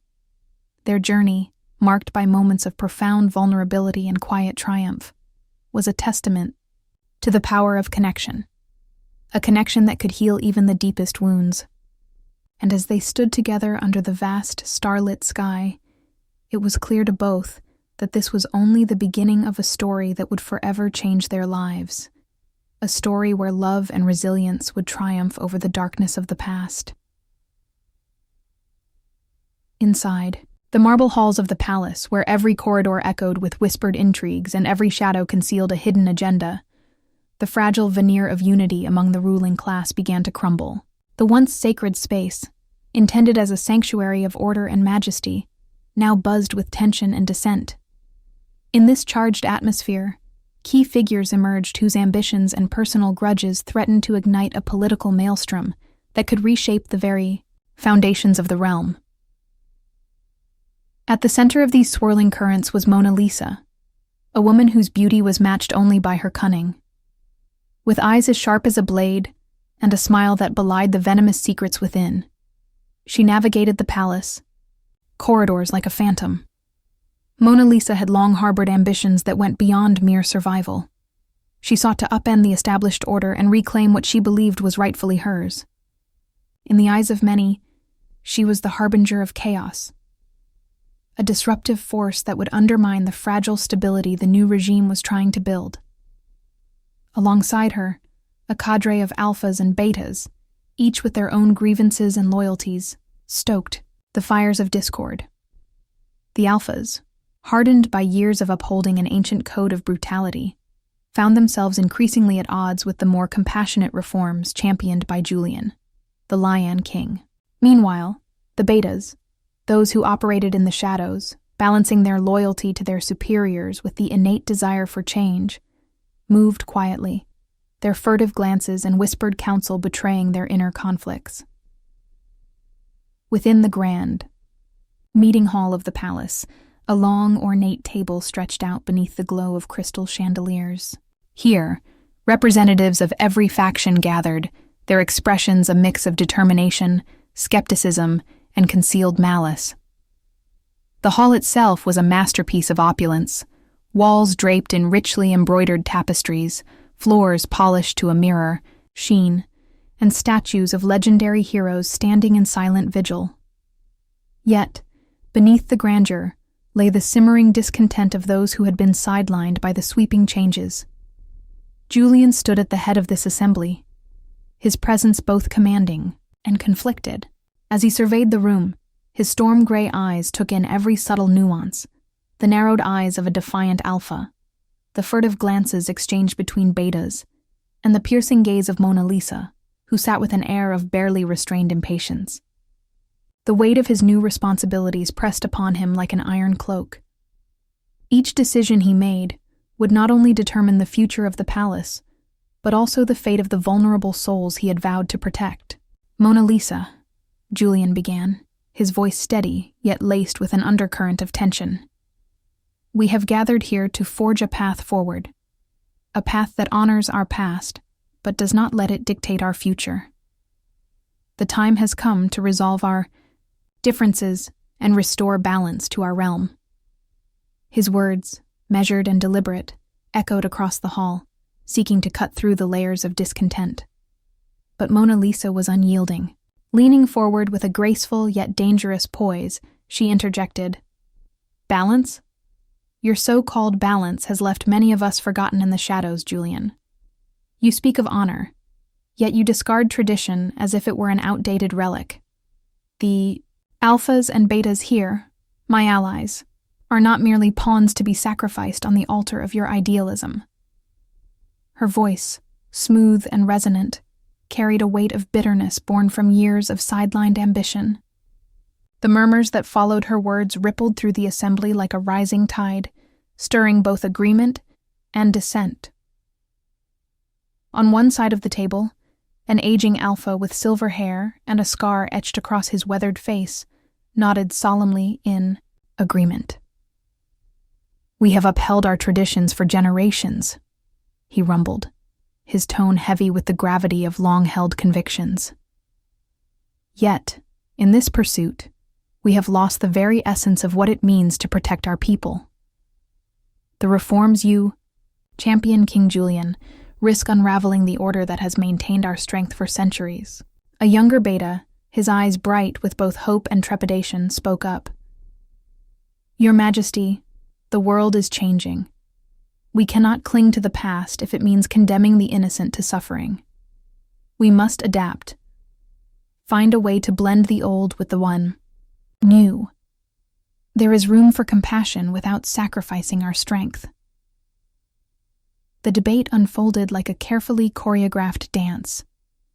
Their journey, marked by moments of profound vulnerability and quiet triumph, was a testament to the power of connection, a connection that could heal even the deepest wounds. And as they stood together under the vast, starlit sky, it was clear to both that this was only the beginning of a story that would forever change their lives. A story where love and resilience would triumph over the darkness of the past. Inside, The marble halls of the palace, where every corridor echoed with whispered intrigues and every shadow concealed a hidden agenda, the fragile veneer of unity among the ruling class began to crumble. The once sacred space, intended as a sanctuary of order and majesty, now buzzed with tension and dissent. In this charged atmosphere, key figures emerged whose ambitions and personal grudges threatened to ignite a political maelstrom that could reshape the very foundations of the realm. At the center of these swirling currents was Mona Lisa, a woman whose beauty was matched only by her cunning. With eyes as sharp as a blade and a smile that belied the venomous secrets within, she navigated the palace corridors like a phantom. Mona Lisa had long harbored ambitions that went beyond mere survival. She sought to upend the established order and reclaim what she believed was rightfully hers. In the eyes of many, she was the harbinger of chaos, a disruptive force that would undermine the fragile stability the new regime was trying to build. Alongside her, a cadre of alphas and betas, each with their own grievances and loyalties, stoked the fires of discord. The alphas, hardened by years of upholding an ancient code of brutality, found themselves increasingly at odds with the more compassionate reforms championed by Julian, the Lion King. Meanwhile, the betas, those who operated in the shadows, balancing their loyalty to their superiors with the innate desire for change, moved quietly, their furtive glances and whispered counsel betraying their inner conflicts. Within the grand meeting hall of the palace, a long, ornate table stretched out beneath the glow of crystal chandeliers. Here, representatives of every faction gathered, their expressions a mix of determination, skepticism, and concealed malice. The hall itself was a masterpiece of opulence, walls draped in richly embroidered tapestries, floors polished to a mirror sheen, and statues of legendary heroes standing in silent vigil. Yet, beneath the grandeur, lay the simmering discontent of those who had been sidelined by the sweeping changes. Julian stood at the head of this assembly, his presence both commanding and conflicted. As he surveyed the room, his storm-gray eyes took in every subtle nuance, the narrowed eyes of a defiant alpha, the furtive glances exchanged between betas, and the piercing gaze of Mona Lisa, who sat with an air of barely restrained impatience. The weight of his new responsibilities pressed upon him like an iron cloak. Each decision he made would not only determine the future of the palace, but also the fate of the vulnerable souls he had vowed to protect. Mona Lisa, Julian began, his voice steady, yet laced with an undercurrent of tension. We have gathered here to forge a path forward, a path that honors our past, but does not let it dictate our future. The time has come to resolve our differences and restore balance to our realm. His words, measured and deliberate, echoed across the hall, seeking to cut through the layers of discontent. But Mona Lisa was unyielding. Leaning forward with a graceful yet dangerous poise, she interjected, "Balance? Your so-called balance has left many of us forgotten in the shadows, Julian. You speak of honor, yet you discard tradition as if it were an outdated relic. The alphas and betas here, my allies, are not merely pawns to be sacrificed on the altar of your idealism." Her voice, smooth and resonant, carried a weight of bitterness born from years of sidelined ambition. The murmurs that followed her words rippled through the assembly like a rising tide, stirring both agreement and dissent. On one side of the table, an aging alpha with silver hair and a scar etched across his weathered face nodded solemnly in agreement. "We have upheld our traditions for generations," he rumbled, his tone heavy with the gravity of long-held convictions. "Yet, in this pursuit, we have lost the very essence of what it means to protect our people. The reforms you champion, King Julian, risk unraveling the order that has maintained our strength for centuries." A younger beta, his eyes bright with both hope and trepidation, spoke up. "Your Majesty, the world is changing. We cannot cling to the past if it means condemning the innocent to suffering. We must adapt. Find a way to blend the old with the one new." There is room for compassion without sacrificing our strength. The debate unfolded like a carefully choreographed dance,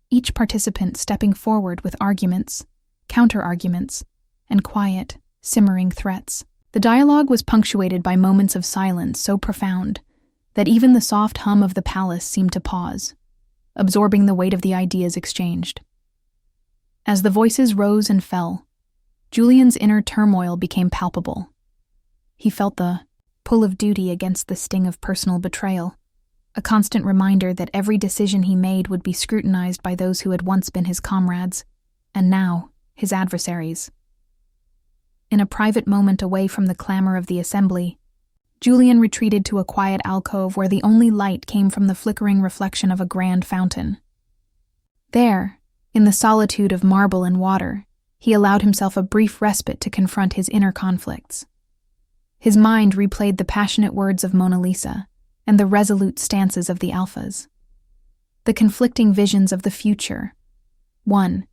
each participant stepping forward with arguments, counter-arguments, and quiet, simmering threats. The dialogue was punctuated by moments of silence so profound that even the soft hum of the palace seemed to pause, absorbing the weight of the ideas exchanged. As the voices rose and fell, Julian's inner turmoil became palpable. He felt the pull of duty against the sting of personal betrayal, a constant reminder that every decision he made would be scrutinized by those who had once been his comrades, and now his adversaries. In a private moment away from the clamor of the assembly, Julian retreated to a quiet alcove where the only light came from the flickering reflection of a grand fountain. There, in the solitude of marble and water, he allowed himself a brief respite to confront his inner conflicts. His mind replayed the passionate words of Mona Lisa and the resolute stances of the alphas. The conflicting visions of the future, one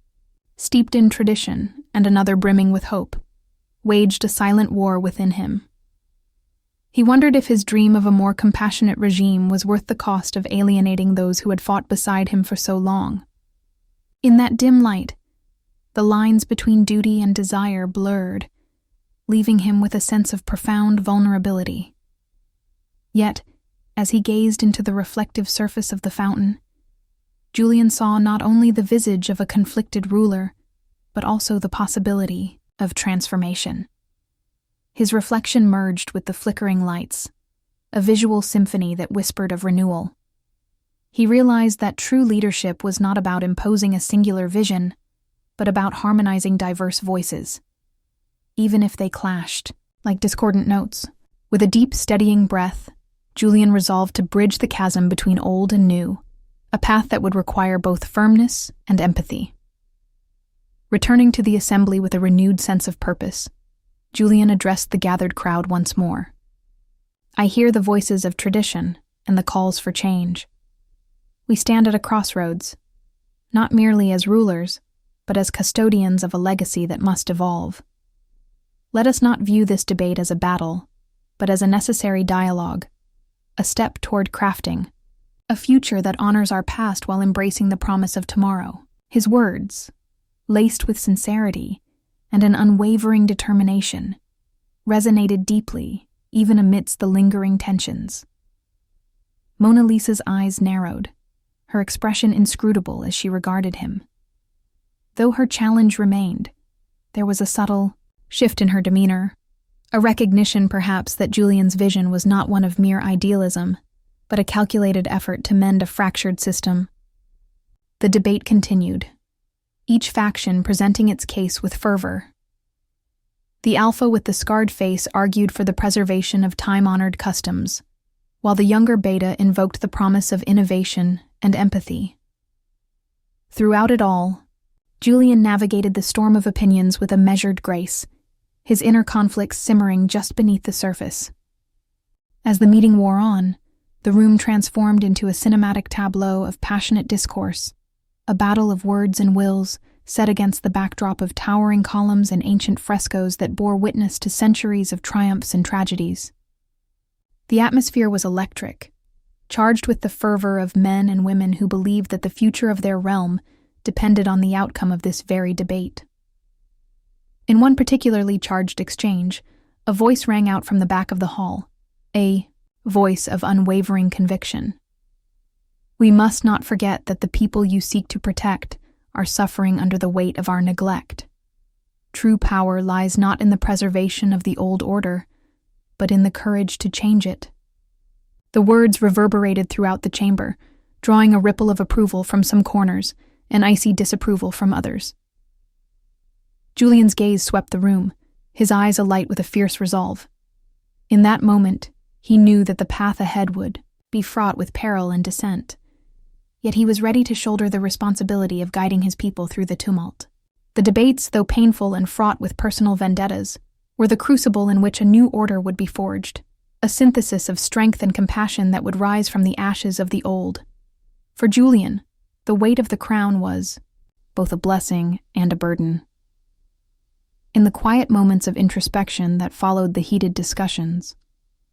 steeped in tradition and another brimming with hope, waged a silent war within him. He wondered if his dream of a more compassionate regime was worth the cost of alienating those who had fought beside him for so long. In that dim light, the lines between duty and desire blurred, leaving him with a sense of profound vulnerability. Yet, as he gazed into the reflective surface of the fountain, Julian saw not only the visage of a conflicted ruler, but also the possibility of transformation. His reflection merged with the flickering lights, a visual symphony that whispered of renewal. He realized that true leadership was not about imposing a singular vision, but about harmonizing diverse voices, even if they clashed, like discordant notes. With a deep, steadying breath, Julian resolved to bridge the chasm between old and new, a path that would require both firmness and empathy. Returning to the assembly with a renewed sense of purpose, Julian addressed the gathered crowd once more. "I hear the voices of tradition and the calls for change. We stand at a crossroads, not merely as rulers, but as custodians of a legacy that must evolve. Let us not view this debate as a battle, but as a necessary dialogue, a step toward crafting a future that honors our past while embracing the promise of tomorrow." His words, laced with sincerity and an unwavering determination, resonated deeply, even amidst the lingering tensions. Mona Lisa's eyes narrowed, her expression inscrutable as she regarded him. Though her challenge remained, there was a subtle shift in her demeanor, a recognition perhaps that Julian's vision was not one of mere idealism, but a calculated effort to mend a fractured system. The debate continued, each faction presenting its case with fervor. The alpha with the scarred face argued for the preservation of time-honored customs, while the younger beta invoked the promise of innovation and empathy. Throughout it all, Julian navigated the storm of opinions with a measured grace, his inner conflicts simmering just beneath the surface. As the meeting wore on, the room transformed into a cinematic tableau of passionate discourse, a battle of words and wills set against the backdrop of towering columns and ancient frescoes that bore witness to centuries of triumphs and tragedies. The atmosphere was electric, charged with the fervor of men and women who believed that the future of their realm depended on the outcome of this very debate. In one particularly charged exchange, a voice rang out from the back of the hall, a voice of unwavering conviction. "We must not forget that the people you seek to protect are suffering under the weight of our neglect. True power lies not in the preservation of the old order, but in the courage to change it." The words reverberated throughout the chamber, drawing a ripple of approval from some corners and icy disapproval from others. Julian's gaze swept the room, his eyes alight with a fierce resolve. In that moment, he knew that the path ahead would be fraught with peril and dissent, yet he was ready to shoulder the responsibility of guiding his people through the tumult. The debates, though painful and fraught with personal vendettas, were the crucible in which a new order would be forged, a synthesis of strength and compassion that would rise from the ashes of the old. For Julian, the weight of the crown was both a blessing and a burden. In the quiet moments of introspection that followed the heated discussions,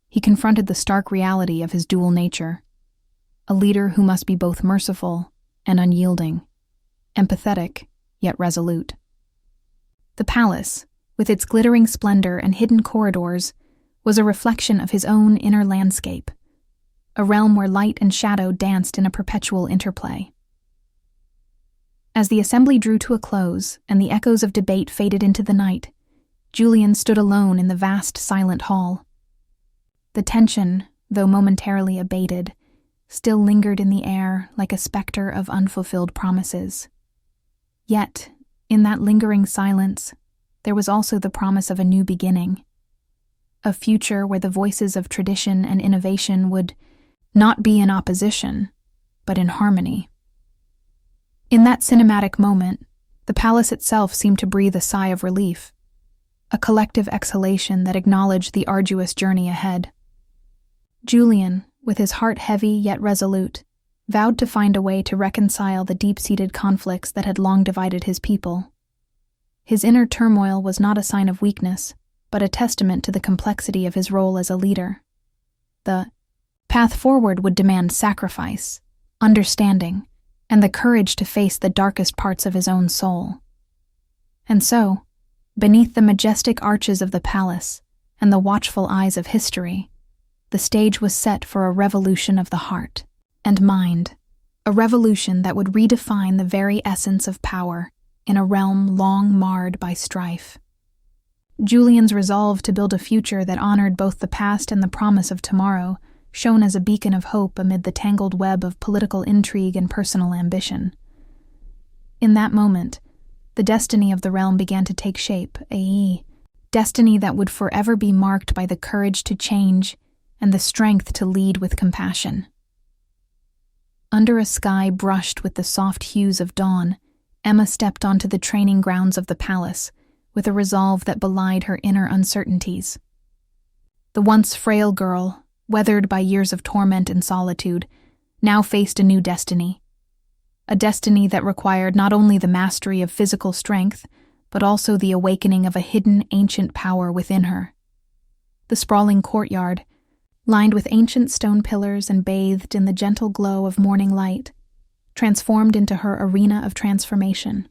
he confronted the stark reality of his dual nature, a leader who must be both merciful and unyielding, empathetic yet resolute. The palace, with its glittering splendor and hidden corridors, was a reflection of his own inner landscape, a realm where light and shadow danced in a perpetual interplay. As the assembly drew to a close and the echoes of debate faded into the night, Julian stood alone in the vast, silent hall. The tension, though momentarily abated, still lingered in the air like a specter of unfulfilled promises. Yet, in that lingering silence, there was also the promise of a new beginning, a future where the voices of tradition and innovation would not be in opposition, but in harmony. In that cinematic moment, the palace itself seemed to breathe a sigh of relief, a collective exhalation that acknowledged the arduous journey ahead. Julian, with his heart heavy yet resolute, vowed to find a way to reconcile the deep-seated conflicts that had long divided his people. His inner turmoil was not a sign of weakness, but a testament to the complexity of his role as a leader. The path forward would demand sacrifice, understanding, and the courage to face the darkest parts of his own soul. And so, beneath the majestic arches of the palace and the watchful eyes of history, the stage was set for a revolution of the heart and mind, a revolution that would redefine the very essence of power in a realm long marred by strife. Julian's resolve to build a future that honored both the past and the promise of tomorrow shone as a beacon of hope amid the tangled web of political intrigue and personal ambition. In that moment, the destiny of the realm began to take shape, a destiny that would forever be marked by the courage to change and the strength to lead with compassion. Under a sky brushed with the soft hues of dawn, Emma stepped onto the training grounds of the palace with a resolve that belied her inner uncertainties. The once frail girl, weathered by years of torment and solitude, now faced a new destiny. A destiny that required not only the mastery of physical strength, but also the awakening of a hidden, ancient power within her. The sprawling courtyard, lined with ancient stone pillars and bathed in the gentle glow of morning light, transformed into her arena of transformation.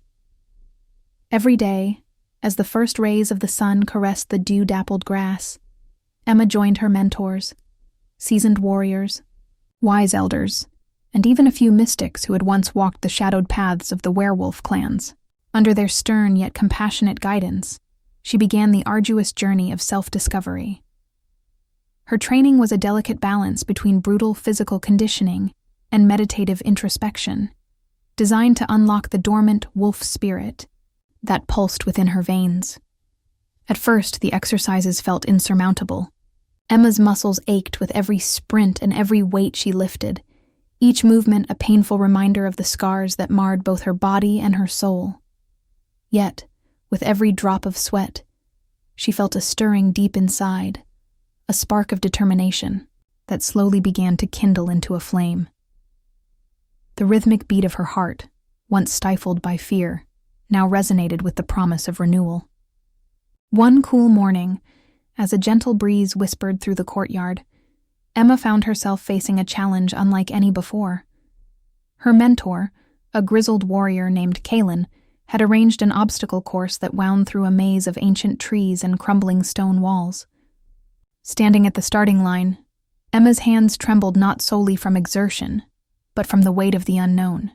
Every day, as the first rays of the sun caressed the dew-dappled grass, Emma joined her mentors, seasoned warriors, wise elders, and even a few mystics who had once walked the shadowed paths of the Werewolf clans. Under their stern yet compassionate guidance, she began the arduous journey of self-discovery. Her training was a delicate balance between brutal physical conditioning and meditative introspection, designed to unlock the dormant wolf spirit that pulsed within her veins. At first, the exercises felt insurmountable. Emma's muscles ached with every sprint and every weight she lifted, each movement a painful reminder of the scars that marred both her body and her soul. Yet, with every drop of sweat, she felt a stirring deep inside, a spark of determination that slowly began to kindle into a flame. The rhythmic beat of her heart, once stifled by fear, now resonated with the promise of renewal. One cool morning, as a gentle breeze whispered through the courtyard, Emma found herself facing a challenge unlike any before. Her mentor, a grizzled warrior named Kalen, had arranged an obstacle course that wound through a maze of ancient trees and crumbling stone walls. Standing at the starting line, Emma's hands trembled not solely from exertion, but from the weight of the unknown.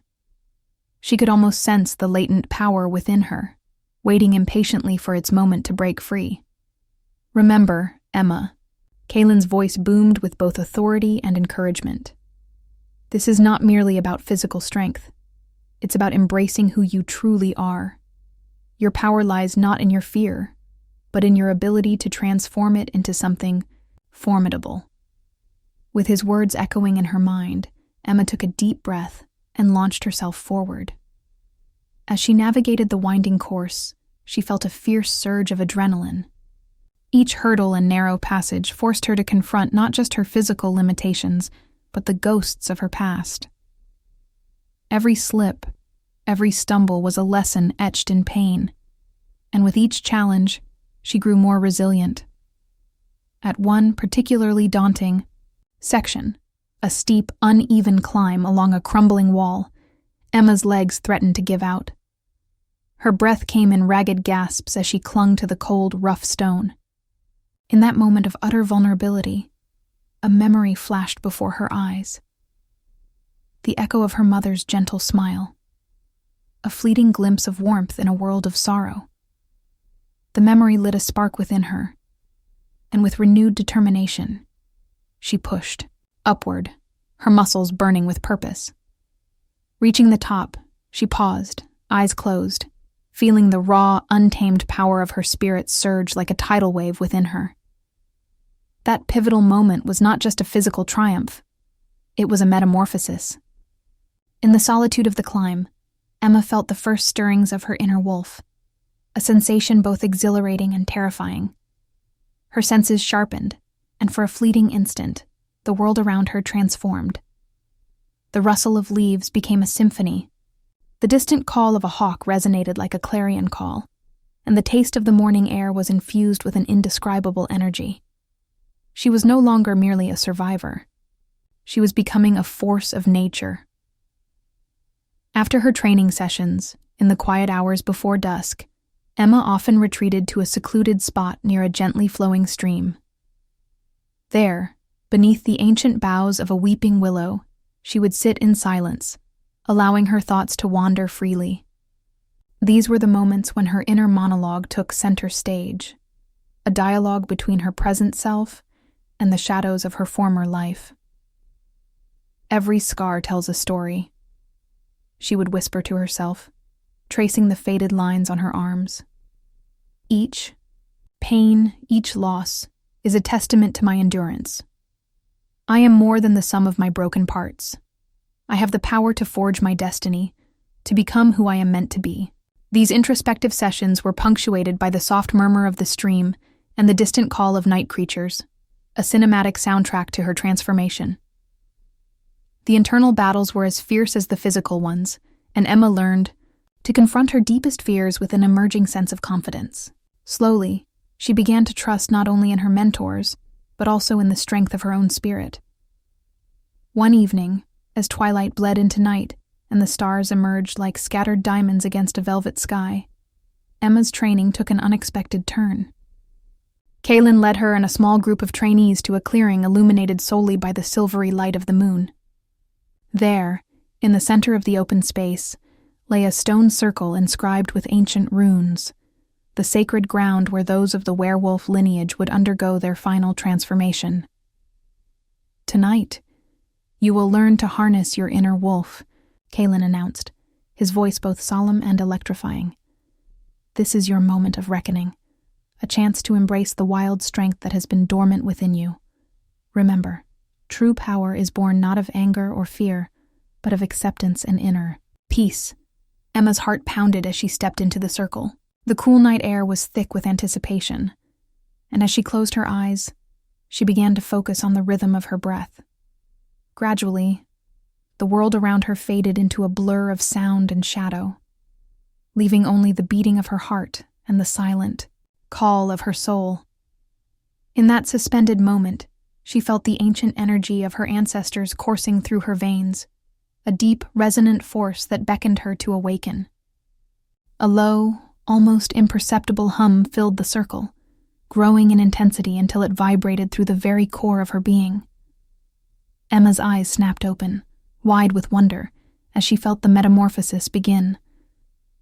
She could almost sense the latent power within her, waiting impatiently for its moment to break free. "Remember, Emma," Kalen's voice boomed with both authority and encouragement. "This is not merely about physical strength. It's about embracing who you truly are. Your power lies not in your fear, but in your ability to transform it into something formidable." With his words echoing in her mind, Emma took a deep breath and launched herself forward. As she navigated the winding course, she felt a fierce surge of adrenaline. Each hurdle and narrow passage forced her to confront not just her physical limitations, but the ghosts of her past. Every slip, every stumble was a lesson etched in pain, and with each challenge, she grew more resilient. At one particularly daunting section, a steep, uneven climb along a crumbling wall, Emma's legs threatened to give out. Her breath came in ragged gasps as she clung to the cold, rough stone. In that moment of utter vulnerability, a memory flashed before her eyes. The echo of her mother's gentle smile. A fleeting glimpse of warmth in a world of sorrow. The memory lit a spark within her, and with renewed determination, she pushed upward, her muscles burning with purpose. Reaching the top, she paused, eyes closed, feeling the raw, untamed power of her spirit surge like a tidal wave within her. That pivotal moment was not just a physical triumph, it was a metamorphosis. In the solitude of the climb, Emma felt the first stirrings of her inner wolf, a sensation both exhilarating and terrifying. Her senses sharpened, and for a fleeting instant, the world around her transformed. The rustle of leaves became a symphony. The distant call of a hawk resonated like a clarion call, and the taste of the morning air was infused with an indescribable energy. She was no longer merely a survivor. She was becoming a force of nature. After her training sessions, in the quiet hours before dusk, Emma often retreated to a secluded spot near a gently flowing stream. There, beneath the ancient boughs of a weeping willow, she would sit in silence, allowing her thoughts to wander freely. These were the moments when her inner monologue took center stage, a dialogue between her present self and the shadows of her former life. Every scar tells a story, she would whisper to herself, tracing the faded lines on her arms. Each pain, each loss, is a testament to my endurance. I am more than the sum of my broken parts. I have the power to forge my destiny, to become who I am meant to be. These introspective sessions were punctuated by the soft murmur of the stream and the distant call of night creatures, a cinematic soundtrack to her transformation. The internal battles were as fierce as the physical ones, and Emma learned to confront her deepest fears with an emerging sense of confidence. Slowly, she began to trust not only in her mentors, but also in the strength of her own spirit. One evening, as twilight bled into night and the stars emerged like scattered diamonds against a velvet sky, Emma's training took an unexpected turn. Kaylin led her and a small group of trainees to a clearing illuminated solely by the silvery light of the moon. There, in the center of the open space, lay a stone circle inscribed with ancient runes, the sacred ground where those of the werewolf lineage would undergo their final transformation. Tonight, you will learn to harness your inner wolf, Kaylin announced, his voice both solemn and electrifying. This is your moment of reckoning, a chance to embrace the wild strength that has been dormant within you. Remember, true power is born not of anger or fear, but of acceptance and inner peace. Emma's heart pounded as she stepped into the circle. The cool night air was thick with anticipation, and as she closed her eyes, she began to focus on the rhythm of her breath. Gradually, the world around her faded into a blur of sound and shadow, leaving only the beating of her heart and the silent call of her soul. In that suspended moment, she felt the ancient energy of her ancestors coursing through her veins, a deep, resonant force that beckoned her to awaken. A low, almost imperceptible hum filled the circle, growing in intensity until it vibrated through the very core of her being. Emma's eyes snapped open, wide with wonder, as she felt the metamorphosis begin.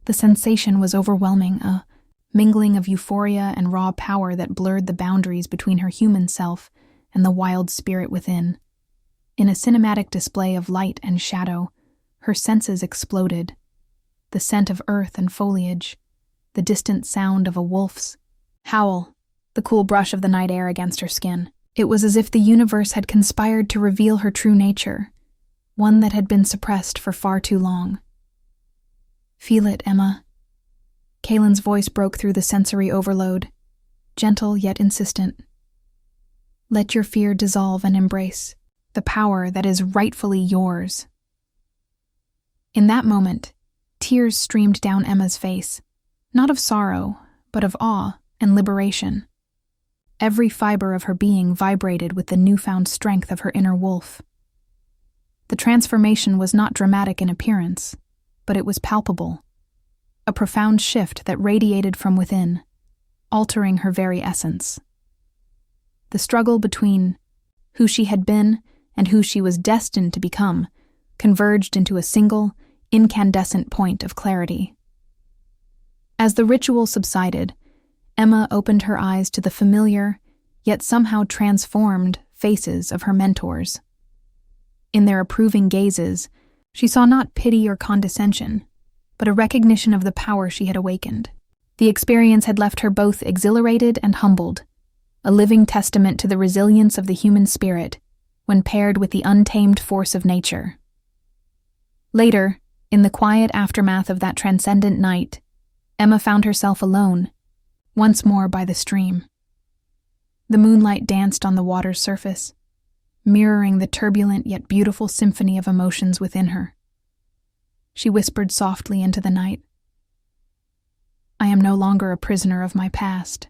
The sensation was overwhelming, a mingling of euphoria and raw power that blurred the boundaries between her human self and the wild spirit within. In a cinematic display of light and shadow, her senses exploded. The scent of earth and foliage, the distant sound of a wolf's howl, the cool brush of the night air against her skin. It was as if the universe had conspired to reveal her true nature, one that had been suppressed for far too long. Feel it, Emma. Kaylin's voice broke through the sensory overload, gentle yet insistent. Let your fear dissolve and embrace the power that is rightfully yours. In that moment, tears streamed down Emma's face, not of sorrow, but of awe and liberation. Every fiber of her being vibrated with the newfound strength of her inner wolf. The transformation was not dramatic in appearance, but it was palpable, a profound shift that radiated from within, altering her very essence. The struggle between who she had been and who she was destined to become converged into a single, incandescent point of clarity. As the ritual subsided, Emma opened her eyes to the familiar, yet somehow transformed, faces of her mentors. In their approving gazes, she saw not pity or condescension, but a recognition of the power she had awakened. The experience had left her both exhilarated and humbled, a living testament to the resilience of the human spirit when paired with the untamed force of nature. Later, in the quiet aftermath of that transcendent night, Emma found herself alone, once more by the stream. The moonlight danced on the water's surface, mirroring the turbulent yet beautiful symphony of emotions within her. She whispered softly into the night, "I am no longer a prisoner of my past.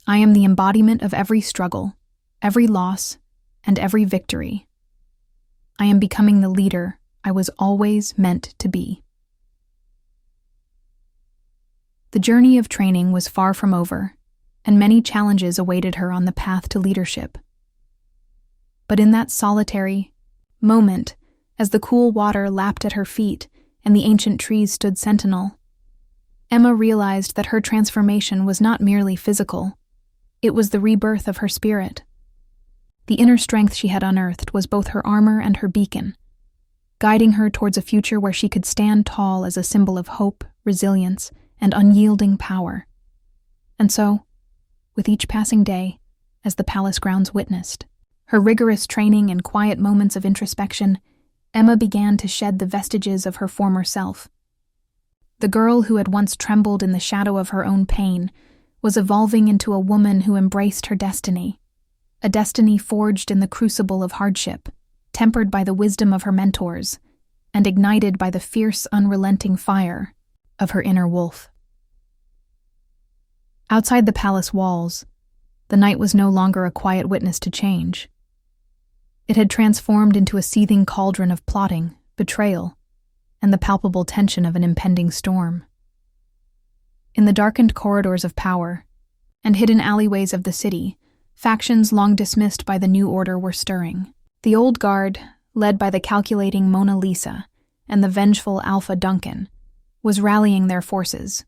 I am the embodiment of every struggle, every loss, and every victory. I am becoming the leader I was always meant to be." The journey of training was far from over, and many challenges awaited her on the path to leadership. But in that solitary moment, as the cool water lapped at her feet and the ancient trees stood sentinel, Emma realized that her transformation was not merely physical. It was the rebirth of her spirit. The inner strength she had unearthed was both her armor and her beacon, guiding her towards a future where she could stand tall as a symbol of hope, resilience, and unyielding power. And so, with each passing day, as the palace grounds witnessed, her rigorous training and quiet moments of introspection, Emma began to shed the vestiges of her former self. The girl who had once trembled in the shadow of her own pain was evolving into a woman who embraced her destiny, a destiny forged in the crucible of hardship, tempered by the wisdom of her mentors, and ignited by the fierce, unrelenting fire of her inner wolf. Outside the palace walls, the night was no longer a quiet witness to change. It had transformed into a seething cauldron of plotting, betrayal, and the palpable tension of an impending storm. In the darkened corridors of power and hidden alleyways of the city, factions long dismissed by the new order were stirring. The old guard, led by the calculating Mona Lisa and the vengeful Alpha Duncan, was rallying their forces,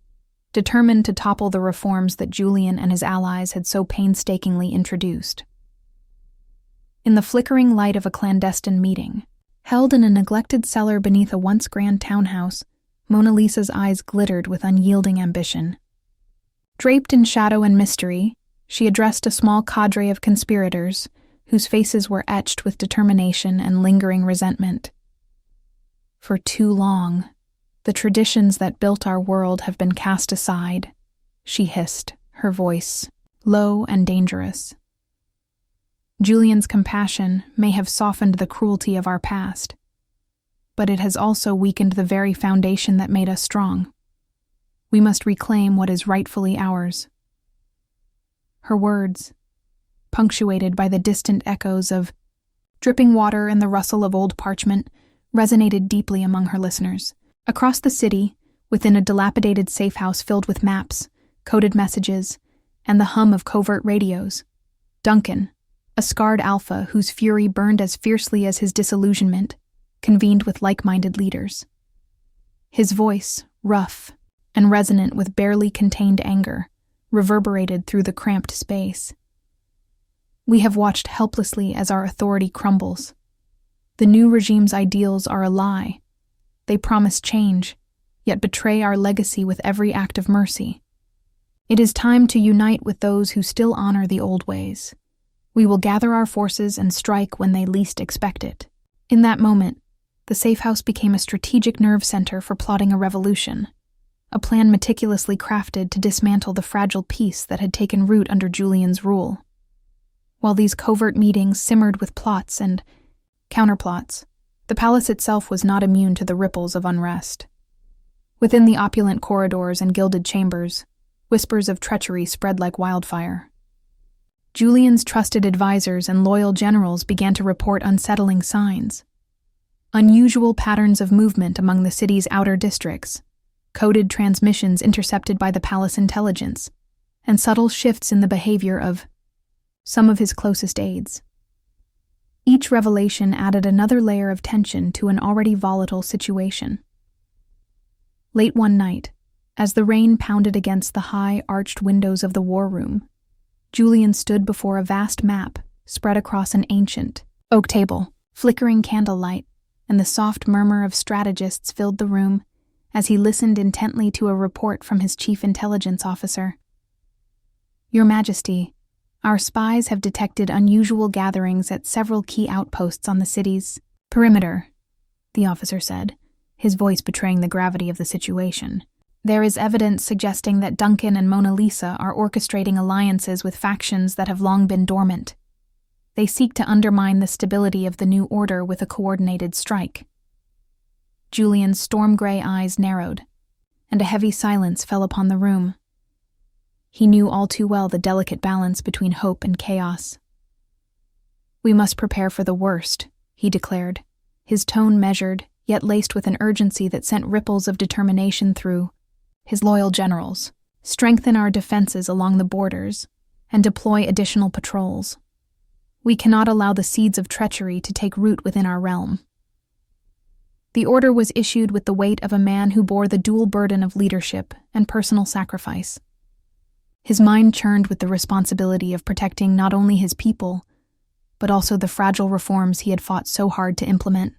determined to topple the reforms that Julian and his allies had so painstakingly introduced. In the flickering light of a clandestine meeting, held in a neglected cellar beneath a once grand townhouse, Mona Lisa's eyes glittered with unyielding ambition. Draped in shadow and mystery, she addressed a small cadre of conspirators whose faces were etched with determination and lingering resentment. "For too long, the traditions that built our world have been cast aside," she hissed, her voice low and dangerous. "Julian's compassion may have softened the cruelty of our past, but it has also weakened the very foundation that made us strong. We must reclaim what is rightfully ours." Her words, punctuated by the distant echoes of dripping water and the rustle of old parchment, resonated deeply among her listeners. Across the city, within a dilapidated safe house filled with maps, coded messages, and the hum of covert radios, Duncan, a scarred alpha whose fury burned as fiercely as his disillusionment, convened with like-minded leaders. His voice, rough and resonant with barely contained anger, reverberated through the cramped space. "We have watched helplessly as our authority crumbles. The new regime's ideals are a lie. They promise change, yet betray our legacy with every act of mercy. It is time to unite with those who still honor the old ways. We will gather our forces and strike when they least expect it." In that moment, the safe house became a strategic nerve center for plotting a revolution, a plan meticulously crafted to dismantle the fragile peace that had taken root under Julian's rule. While these covert meetings simmered with plots and counterplots, the palace itself was not immune to the ripples of unrest. Within the opulent corridors and gilded chambers, whispers of treachery spread like wildfire. Julian's trusted advisors and loyal generals began to report unsettling signs. Unusual patterns of movement among the city's outer districts, coded transmissions intercepted by the palace intelligence, and subtle shifts in the behavior of some of his closest aides. Each revelation added another layer of tension to an already volatile situation. Late one night, as the rain pounded against the high, arched windows of the war room, Julian stood before a vast map spread across an ancient oak table. Flickering candlelight and the soft murmur of strategists filled the room as he listened intently to a report from his chief intelligence officer. "Your Majesty, our spies have detected unusual gatherings at several key outposts on the city's perimeter," the officer said, his voice betraying the gravity of the situation. "There is evidence suggesting that Duncan and Mona Lisa are orchestrating alliances with factions that have long been dormant. They seek to undermine the stability of the new order with a coordinated strike." Julian's storm-gray eyes narrowed, and a heavy silence fell upon the room. He knew all too well the delicate balance between hope and chaos. "We must prepare for the worst," he declared, his tone measured, yet laced with an urgency that sent ripples of determination through his loyal generals. "Strengthen our defenses along the borders and deploy additional patrols. We cannot allow the seeds of treachery to take root within our realm." The order was issued with the weight of a man who bore the dual burden of leadership and personal sacrifice. His mind churned with the responsibility of protecting not only his people, but also the fragile reforms he had fought so hard to implement.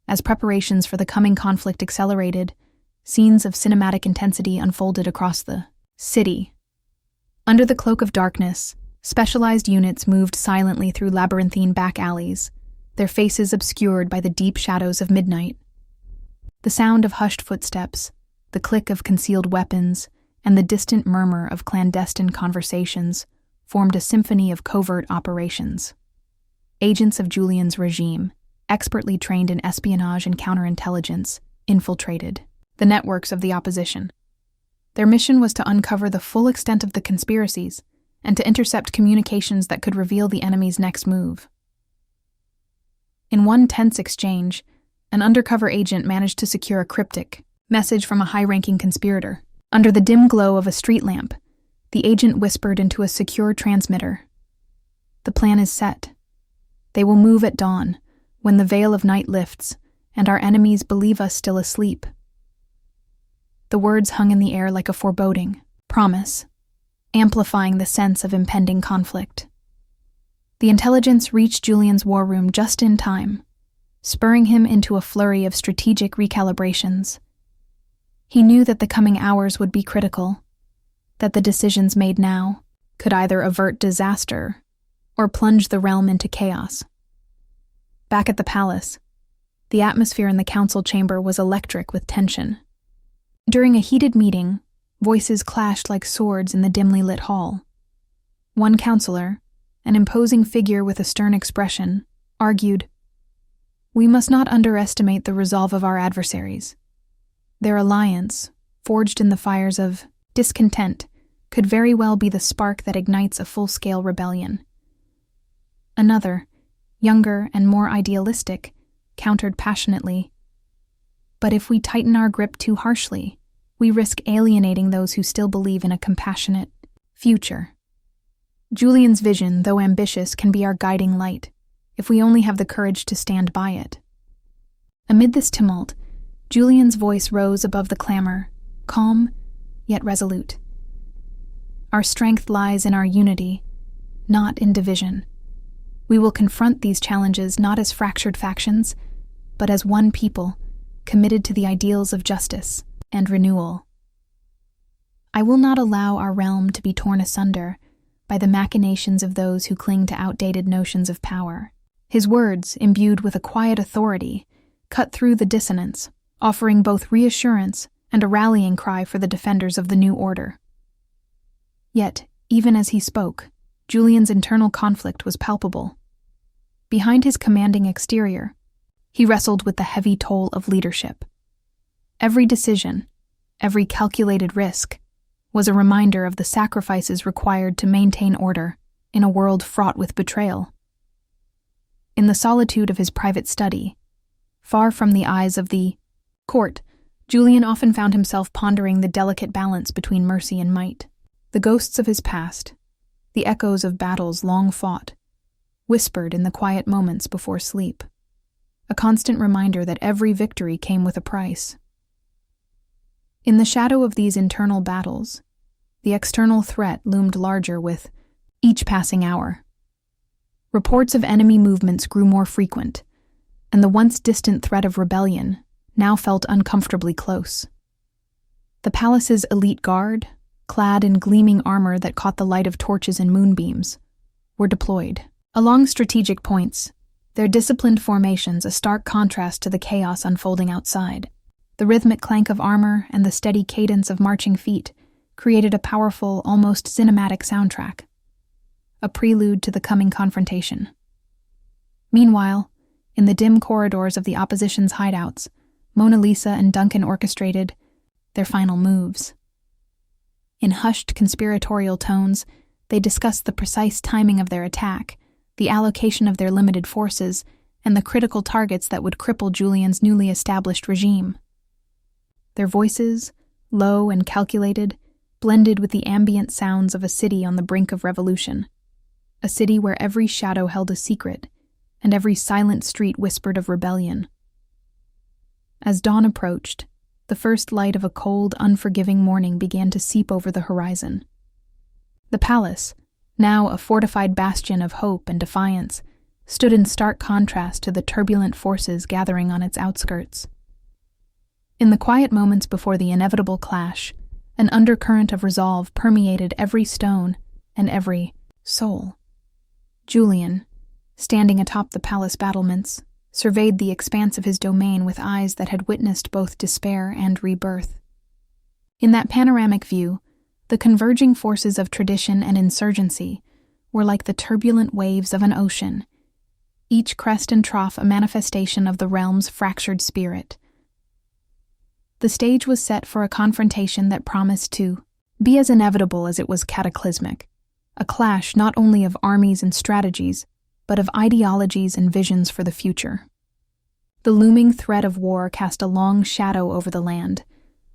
As preparations for the coming conflict accelerated, scenes of cinematic intensity unfolded across the city. Under the cloak of darkness, specialized units moved silently through labyrinthine back alleys, their faces obscured by the deep shadows of midnight. The sound of hushed footsteps, the click of concealed weapons, and the distant murmur of clandestine conversations formed a symphony of covert operations. Agents of Julian's regime, expertly trained in espionage and counterintelligence, infiltrated the networks of the opposition. Their mission was to uncover the full extent of the conspiracies and to intercept communications that could reveal the enemy's next move. In one tense exchange, an undercover agent managed to secure a cryptic message from a high-ranking conspirator. Under the dim glow of a street lamp, the agent whispered into a secure transmitter. "The plan is set. They will move at dawn, when the veil of night lifts, and our enemies believe us still asleep." The words hung in the air like a foreboding promise, amplifying the sense of impending conflict. The intelligence reached Julian's war room just in time, spurring him into a flurry of strategic recalibrations. He knew that the coming hours would be critical, that the decisions made now could either avert disaster or plunge the realm into chaos. Back at the palace, the atmosphere in the council chamber was electric with tension. During a heated meeting, voices clashed like swords in the dimly lit hall. One counselor, an imposing figure with a stern expression, argued, "We must not underestimate the resolve of our adversaries. Their alliance, forged in the fires of discontent, could very well be the spark that ignites a full-scale rebellion." Another, younger and more idealistic, countered passionately, "But if we tighten our grip too harshly, we risk alienating those who still believe in a compassionate future." Julian's vision, though ambitious, can be our guiding light, if we only have the courage to stand by it. Amid this tumult, Julian's voice rose above the clamor, calm yet resolute. "Our strength lies in our unity, not in division. We will confront these challenges not as fractured factions, but as one people, committed to the ideals of justice and renewal. I will not allow our realm to be torn asunder by the machinations of those who cling to outdated notions of power." His words, imbued with a quiet authority, cut through the dissonance, offering both reassurance and a rallying cry for the defenders of the new order. Yet, even as he spoke, Julian's internal conflict was palpable. Behind his commanding exterior, he wrestled with the heavy toll of leadership. Every decision, every calculated risk, was a reminder of the sacrifices required to maintain order in a world fraught with betrayal. In the solitude of his private study, far from the eyes of the court, Julian often found himself pondering the delicate balance between mercy and might. The ghosts of his past, the echoes of battles long fought, whispered in the quiet moments before sleep, a constant reminder that every victory came with a price. In the shadow of these internal battles, the external threat loomed larger with each passing hour. Reports of enemy movements grew more frequent, and the once distant threat of rebellion now felt uncomfortably close. The palace's elite guard, clad in gleaming armor that caught the light of torches and moonbeams, were deployed. Along strategic points, their disciplined formations a stark contrast to the chaos unfolding outside. The rhythmic clank of armor and the steady cadence of marching feet created a powerful, almost cinematic soundtrack, a prelude to the coming confrontation. Meanwhile, in the dim corridors of the opposition's hideouts, Mona Lisa and Duncan orchestrated their final moves. In hushed conspiratorial tones, they discussed the precise timing of their attack, the allocation of their limited forces, and the critical targets that would cripple Julian's newly established regime. Their voices, low and calculated, blended with the ambient sounds of a city on the brink of revolution, a city where every shadow held a secret, and every silent street whispered of rebellion. As dawn approached, the first light of a cold, unforgiving morning began to seep over the horizon. The palace, now a fortified bastion of hope and defiance, stood in stark contrast to the turbulent forces gathering on its outskirts. In the quiet moments before the inevitable clash, an undercurrent of resolve permeated every stone and every soul. Julian, standing atop the palace battlements, surveyed the expanse of his domain with eyes that had witnessed both despair and rebirth. In that panoramic view, the converging forces of tradition and insurgency were like the turbulent waves of an ocean, each crest and trough a manifestation of the realm's fractured spirit. The stage was set for a confrontation that promised to be as inevitable as it was cataclysmic, a clash not only of armies and strategies, but of ideologies and visions for the future. The looming threat of war cast a long shadow over the land,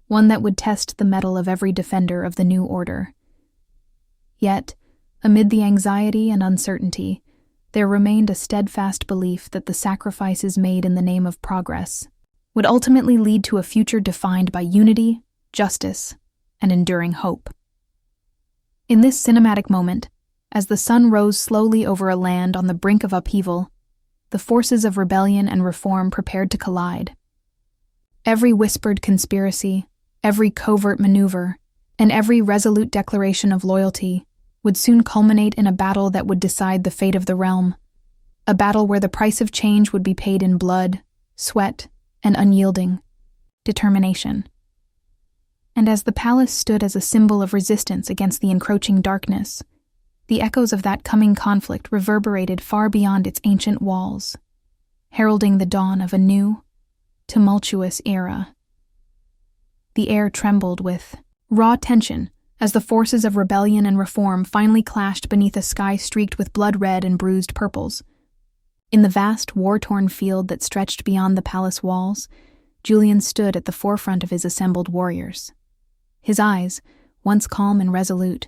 one that would test the mettle of every defender of the new order. Yet, amid the anxiety and uncertainty, there remained a steadfast belief that the sacrifices made in the name of progress would ultimately lead to a future defined by unity, justice, and enduring hope. In this cinematic moment, as the sun rose slowly over a land on the brink of upheaval, the forces of rebellion and reform prepared to collide. Every whispered conspiracy, every covert maneuver, and every resolute declaration of loyalty would soon culminate in a battle that would decide the fate of the realm, a battle where the price of change would be paid in blood, sweat, and unyielding determination. And as the palace stood as a symbol of resistance against the encroaching darkness, the echoes of that coming conflict reverberated far beyond its ancient walls, heralding the dawn of a new, tumultuous era. The air trembled with raw tension as the forces of rebellion and reform finally clashed beneath a sky streaked with blood-red and bruised purples. In the vast, war-torn field that stretched beyond the palace walls, Julian stood at the forefront of his assembled warriors. His eyes, once calm and resolute,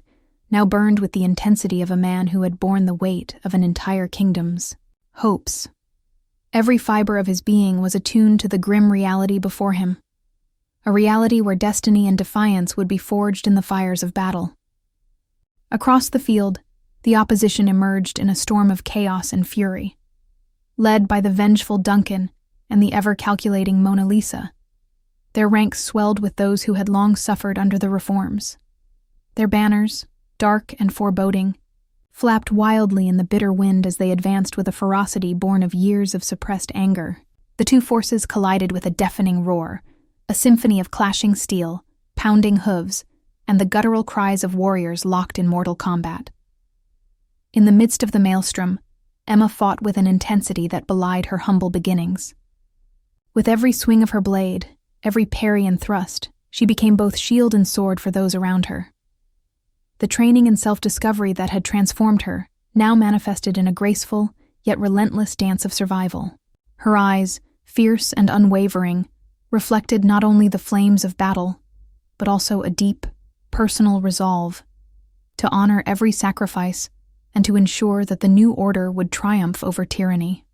now burned with the intensity of a man who had borne the weight of an entire kingdom's hopes. Every fiber of his being was attuned to the grim reality before him, a reality where destiny and defiance would be forged in the fires of battle. Across the field, the opposition emerged in a storm of chaos and fury. Led by the vengeful Duncan and the ever-calculating Mona Lisa, their ranks swelled with those who had long suffered under the reforms. Their banners, dark and foreboding, flapped wildly in the bitter wind as they advanced with a ferocity born of years of suppressed anger. The two forces collided with a deafening roar, a symphony of clashing steel, pounding hooves, and the guttural cries of warriors locked in mortal combat. In the midst of the maelstrom, Emma fought with an intensity that belied her humble beginnings. With every swing of her blade, every parry and thrust, she became both shield and sword for those around her. The training and self-discovery that had transformed her now manifested in a graceful, yet relentless dance of survival. Her eyes, fierce and unwavering, reflected not only the flames of battle, but also a deep, personal resolve to honor every sacrifice and to ensure that the new order would triumph over tyranny.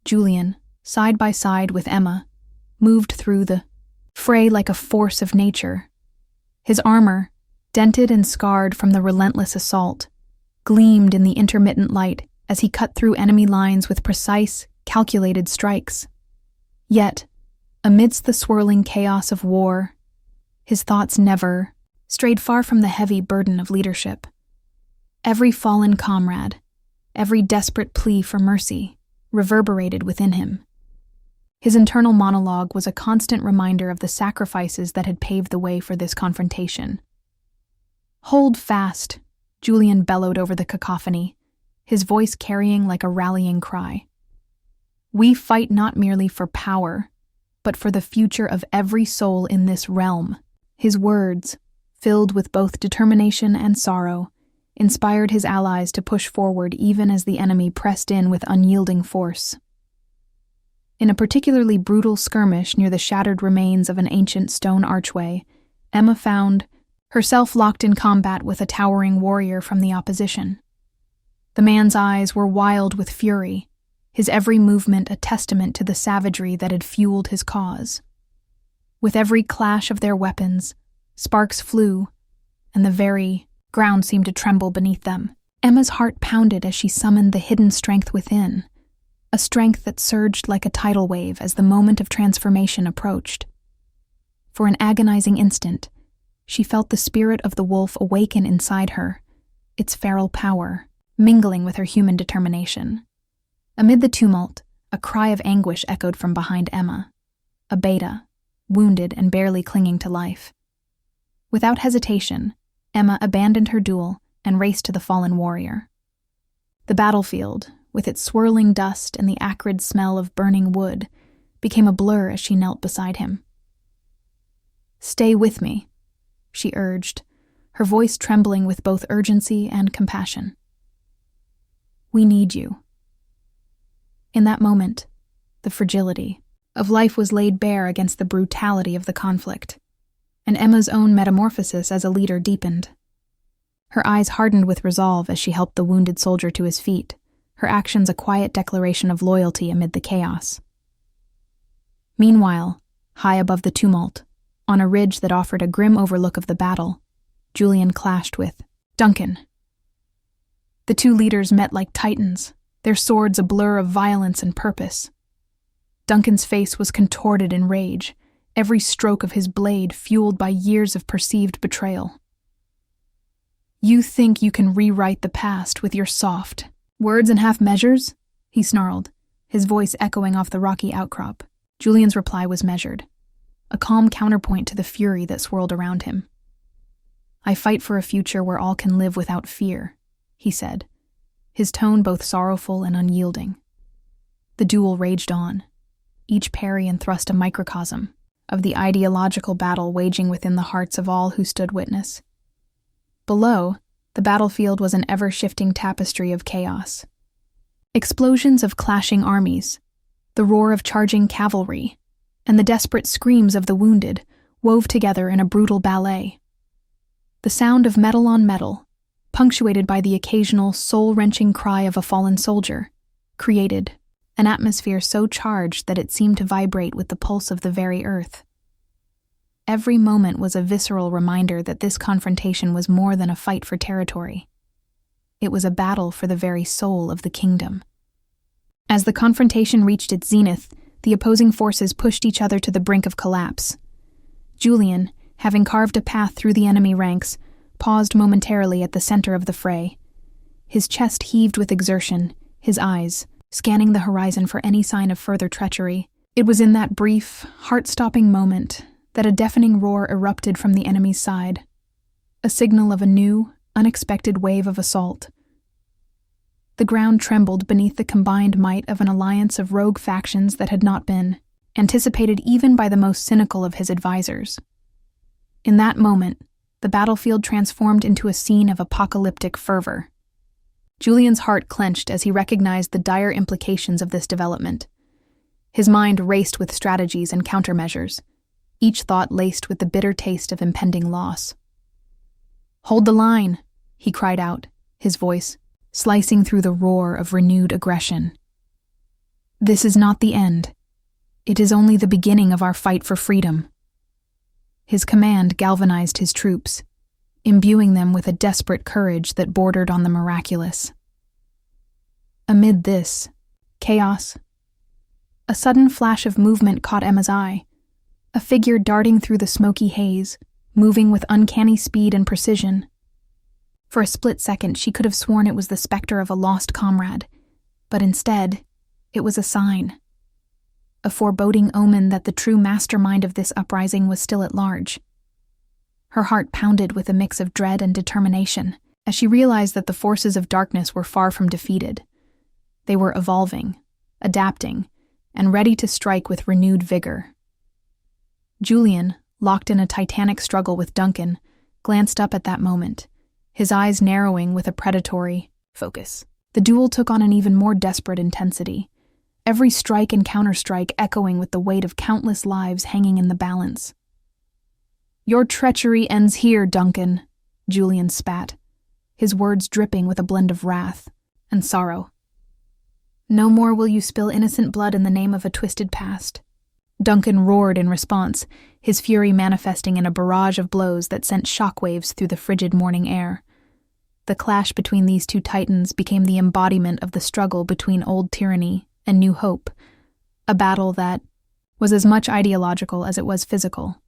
Julian, side by side with Emma, moved through the fray like a force of nature. His armor, dented and scarred from the relentless assault, gleamed in the intermittent light as he cut through enemy lines with precise, calculated strikes. Yet, amidst the swirling chaos of war, his thoughts never strayed far from the heavy burden of leadership. Every fallen comrade, every desperate plea for mercy, reverberated within him. His internal monologue was a constant reminder of the sacrifices that had paved the way for this confrontation. "Hold fast," Julian bellowed over the cacophony, his voice carrying like a rallying cry. "We fight not merely for power, but for the future of every soul in this realm." His words, filled with both determination and sorrow, inspired his allies to push forward even as the enemy pressed in with unyielding force. In a particularly brutal skirmish near the shattered remains of an ancient stone archway, Emma found herself locked in combat with a towering warrior from the opposition. The man's eyes were wild with fury, his every movement a testament to the savagery that had fueled his cause. With every clash of their weapons, sparks flew, and the very ground seemed to tremble beneath them. Emma's heart pounded as she summoned the hidden strength within, a strength that surged like a tidal wave as the moment of transformation approached. For an agonizing instant, she felt the spirit of the wolf awaken inside her, its feral power mingling with her human determination. Amid the tumult, a cry of anguish echoed from behind Emma, a beta, wounded and barely clinging to life. Without hesitation, Emma abandoned her duel and raced to the fallen warrior. The battlefield, with its swirling dust and the acrid smell of burning wood, became a blur as she knelt beside him. "Stay with me," she urged, her voice trembling with both urgency and compassion. "We need you." In that moment, the fragility of life was laid bare against the brutality of the conflict, and Emma's own metamorphosis as a leader deepened. Her eyes hardened with resolve as she helped the wounded soldier to his feet, her actions a quiet declaration of loyalty amid the chaos. Meanwhile, high above the tumult, on a ridge that offered a grim overlook of the battle, Julian clashed with Duncan. The two leaders met like titans, their swords a blur of violence and purpose. Duncan's face was contorted in rage, every stroke of his blade fueled by years of perceived betrayal. "You think you can rewrite the past with your soft words and half measures?" he snarled, his voice echoing off the rocky outcrop. Julian's reply was measured, a calm counterpoint to the fury that swirled around him. "I fight for a future where all can live without fear," he said, his tone both sorrowful and unyielding. The duel raged on, each parry and thrust a microcosm of the ideological battle waging within the hearts of all who stood witness. Below, the battlefield was an ever-shifting tapestry of chaos. Explosions of clashing armies, the roar of charging cavalry, and the desperate screams of the wounded wove together in a brutal ballet. The sound of metal on metal, punctuated by the occasional soul-wrenching cry of a fallen soldier, created an atmosphere so charged that it seemed to vibrate with the pulse of the very earth. Every moment was a visceral reminder that this confrontation was more than a fight for territory. It was a battle for the very soul of the kingdom. As the confrontation reached its zenith, the opposing forces pushed each other to the brink of collapse. Julian, having carved a path through the enemy ranks, paused momentarily at the center of the fray. His chest heaved with exertion, his eyes scanning the horizon for any sign of further treachery. It was in that brief, heart-stopping moment that a deafening roar erupted from the enemy's side, a signal of a new, unexpected wave of assault. The ground trembled beneath the combined might of an alliance of rogue factions that had not been anticipated even by the most cynical of his advisors. In that moment, the battlefield transformed into a scene of apocalyptic fervor. Julian's heart clenched as he recognized the dire implications of this development. His mind raced with strategies and countermeasures, each thought laced with the bitter taste of impending loss. "Hold the line," he cried out, his voice slicing through the roar of renewed aggression. "This is not the end. It is only the beginning of our fight for freedom." His command galvanized his troops, imbuing them with a desperate courage that bordered on the miraculous. Amid this chaos, a sudden flash of movement caught Emma's eye, a figure darting through the smoky haze, moving with uncanny speed and precision. For a split second, she could have sworn it was the specter of a lost comrade, but instead, it was a sign, a foreboding omen that the true mastermind of this uprising was still at large. Her heart pounded with a mix of dread and determination as she realized that the forces of darkness were far from defeated. They were evolving, adapting, and ready to strike with renewed vigor. Julian, locked in a titanic struggle with Duncan, glanced up at that moment, his eyes narrowing with a predatory focus. The duel took on an even more desperate intensity, every strike and counterstrike echoing with the weight of countless lives hanging in the balance. "Your treachery ends here, Duncan," Julian spat, his words dripping with a blend of wrath and sorrow. "No more will you spill innocent blood in the name of a twisted past." Duncan roared in response, his fury manifesting in a barrage of blows that sent shockwaves through the frigid morning air. The clash between these two titans became the embodiment of the struggle between old tyranny and new hope, a battle that was as much ideological as it was physical.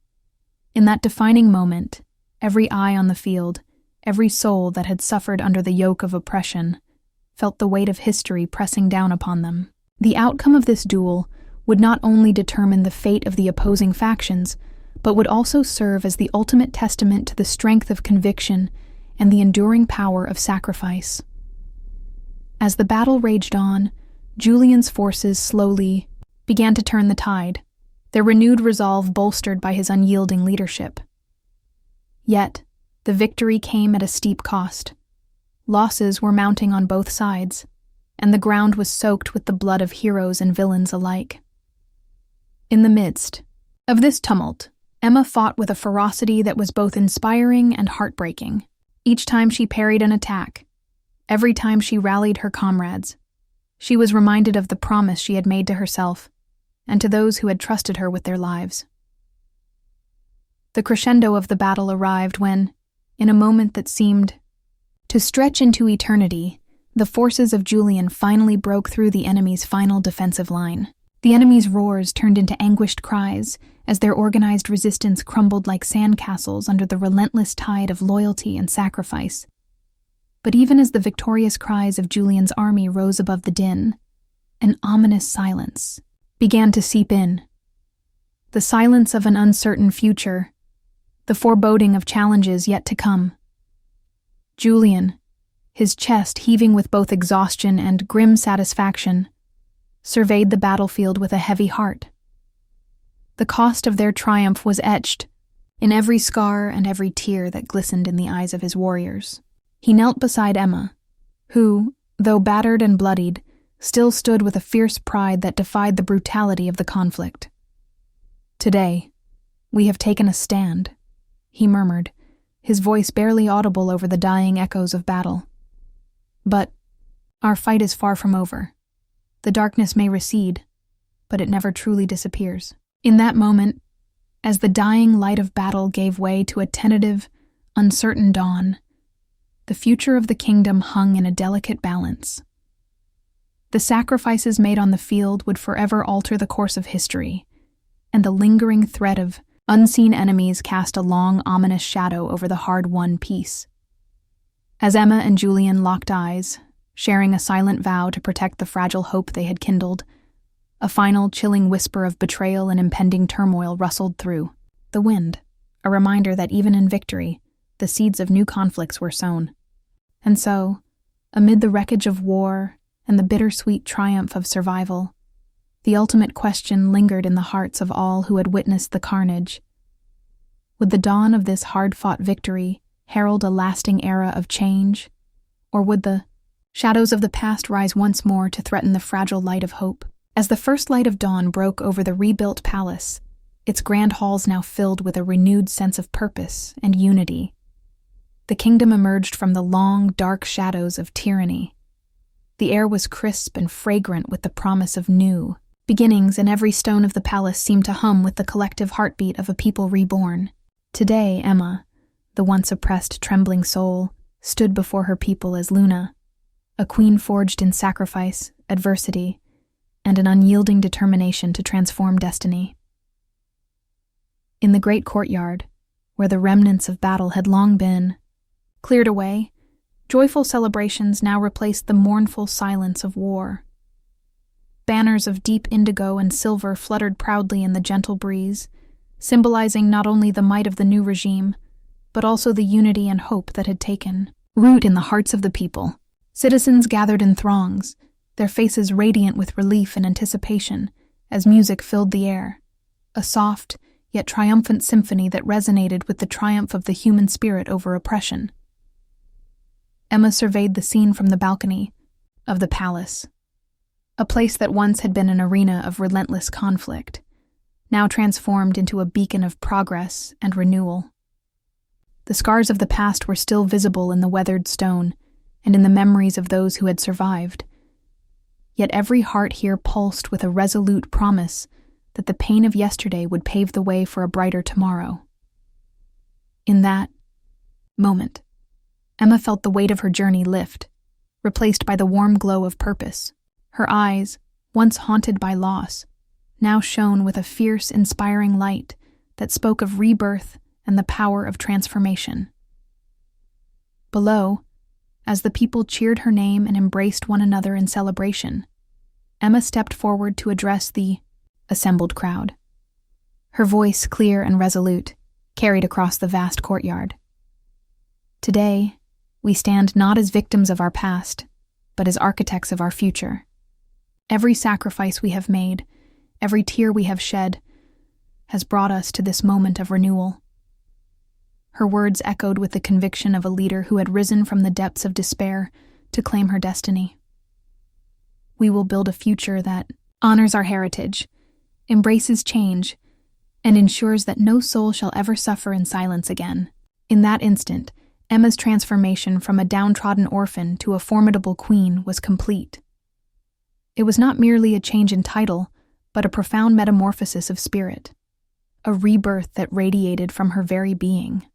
In that defining moment, every eye on the field, every soul that had suffered under the yoke of oppression, felt the weight of history pressing down upon them. The outcome of this duel would not only determine the fate of the opposing factions, but would also serve as the ultimate testament to the strength of conviction and the enduring power of sacrifice. As the battle raged on, Julian's forces slowly began to turn the tide, their renewed resolve bolstered by his unyielding leadership. Yet, the victory came at a steep cost. Losses were mounting on both sides, and the ground was soaked with the blood of heroes and villains alike. In the midst of this tumult, Emma fought with a ferocity that was both inspiring and heartbreaking. Each time she parried an attack, every time she rallied her comrades, she was reminded of the promise she had made to herself and to those who had trusted her with their lives. The crescendo of the battle arrived when, in a moment that seemed to stretch into eternity, the forces of Julian finally broke through the enemy's final defensive line. The enemy's roars turned into anguished cries as their organized resistance crumbled like sandcastles under the relentless tide of loyalty and sacrifice. But even as the victorious cries of Julian's army rose above the din, an ominous silence began to seep in. The silence of an uncertain future, the foreboding of challenges yet to come. Julian, his chest heaving with both exhaustion and grim satisfaction, surveyed the battlefield with a heavy heart. The cost of their triumph was etched in every scar and every tear that glistened in the eyes of his warriors. He knelt beside Emma, who, though battered and bloodied, still stood with a fierce pride that defied the brutality of the conflict. "Today, we have taken a stand," he murmured, his voice barely audible over the dying echoes of battle. "But our fight is far from over. The darkness may recede, but it never truly disappears." In that moment, as the dying light of battle gave way to a tentative, uncertain dawn, the future of the kingdom hung in a delicate balance. The sacrifices made on the field would forever alter the course of history, and the lingering threat of unseen enemies cast a long, ominous shadow over the hard-won peace. As Emma and Julian locked eyes, sharing a silent vow to protect the fragile hope they had kindled, a final chilling whisper of betrayal and impending turmoil rustled through the wind, a reminder that even in victory, the seeds of new conflicts were sown. And so, amid the wreckage of war and the bittersweet triumph of survival, the ultimate question lingered in the hearts of all who had witnessed the carnage. Would the dawn of this hard-fought victory herald a lasting era of change? Or would the shadows of the past rise once more to threaten the fragile light of hope? As the first light of dawn broke over the rebuilt palace, its grand halls now filled with a renewed sense of purpose and unity, the kingdom emerged from the long, dark shadows of tyranny. The air was crisp and fragrant with the promise of new beginnings, and every stone of the palace seemed to hum with the collective heartbeat of a people reborn. Today, Emma, the once oppressed, trembling soul, stood before her people as Luna, a queen forged in sacrifice, adversity, and an unyielding determination to transform destiny. In the great courtyard, where the remnants of battle had long been cleared away, joyful celebrations now replaced the mournful silence of war. Banners of deep indigo and silver fluttered proudly in the gentle breeze, symbolizing not only the might of the new regime, but also the unity and hope that had taken root in the hearts of the people. Citizens gathered in throngs, their faces radiant with relief and anticipation, as music filled the air, a soft yet triumphant symphony that resonated with the triumph of the human spirit over oppression. Emma surveyed the scene from the balcony of the palace, a place that once had been an arena of relentless conflict, now transformed into a beacon of progress and renewal. The scars of the past were still visible in the weathered stone and in the memories of those who had survived. Yet every heart here pulsed with a resolute promise that the pain of yesterday would pave the way for a brighter tomorrow. In that moment, Emma felt the weight of her journey lift, replaced by the warm glow of purpose. Her eyes, once haunted by loss, now shone with a fierce, inspiring light that spoke of rebirth and the power of transformation. Below, as the people cheered her name and embraced one another in celebration, Emma stepped forward to address the assembled crowd. Her voice, clear and resolute, carried across the vast courtyard. Today, we stand not as victims of our past, but as architects of our future. Every sacrifice we have made, every tear we have shed, has brought us to this moment of renewal. Her words echoed with the conviction of a leader who had risen from the depths of despair to claim her destiny. We will build a future that honors our heritage, embraces change, and ensures that no soul shall ever suffer in silence again. In that instant, Emma's transformation from a downtrodden orphan to a formidable queen was complete. It was not merely a change in title, but a profound metamorphosis of spirit, a rebirth that radiated from her very being.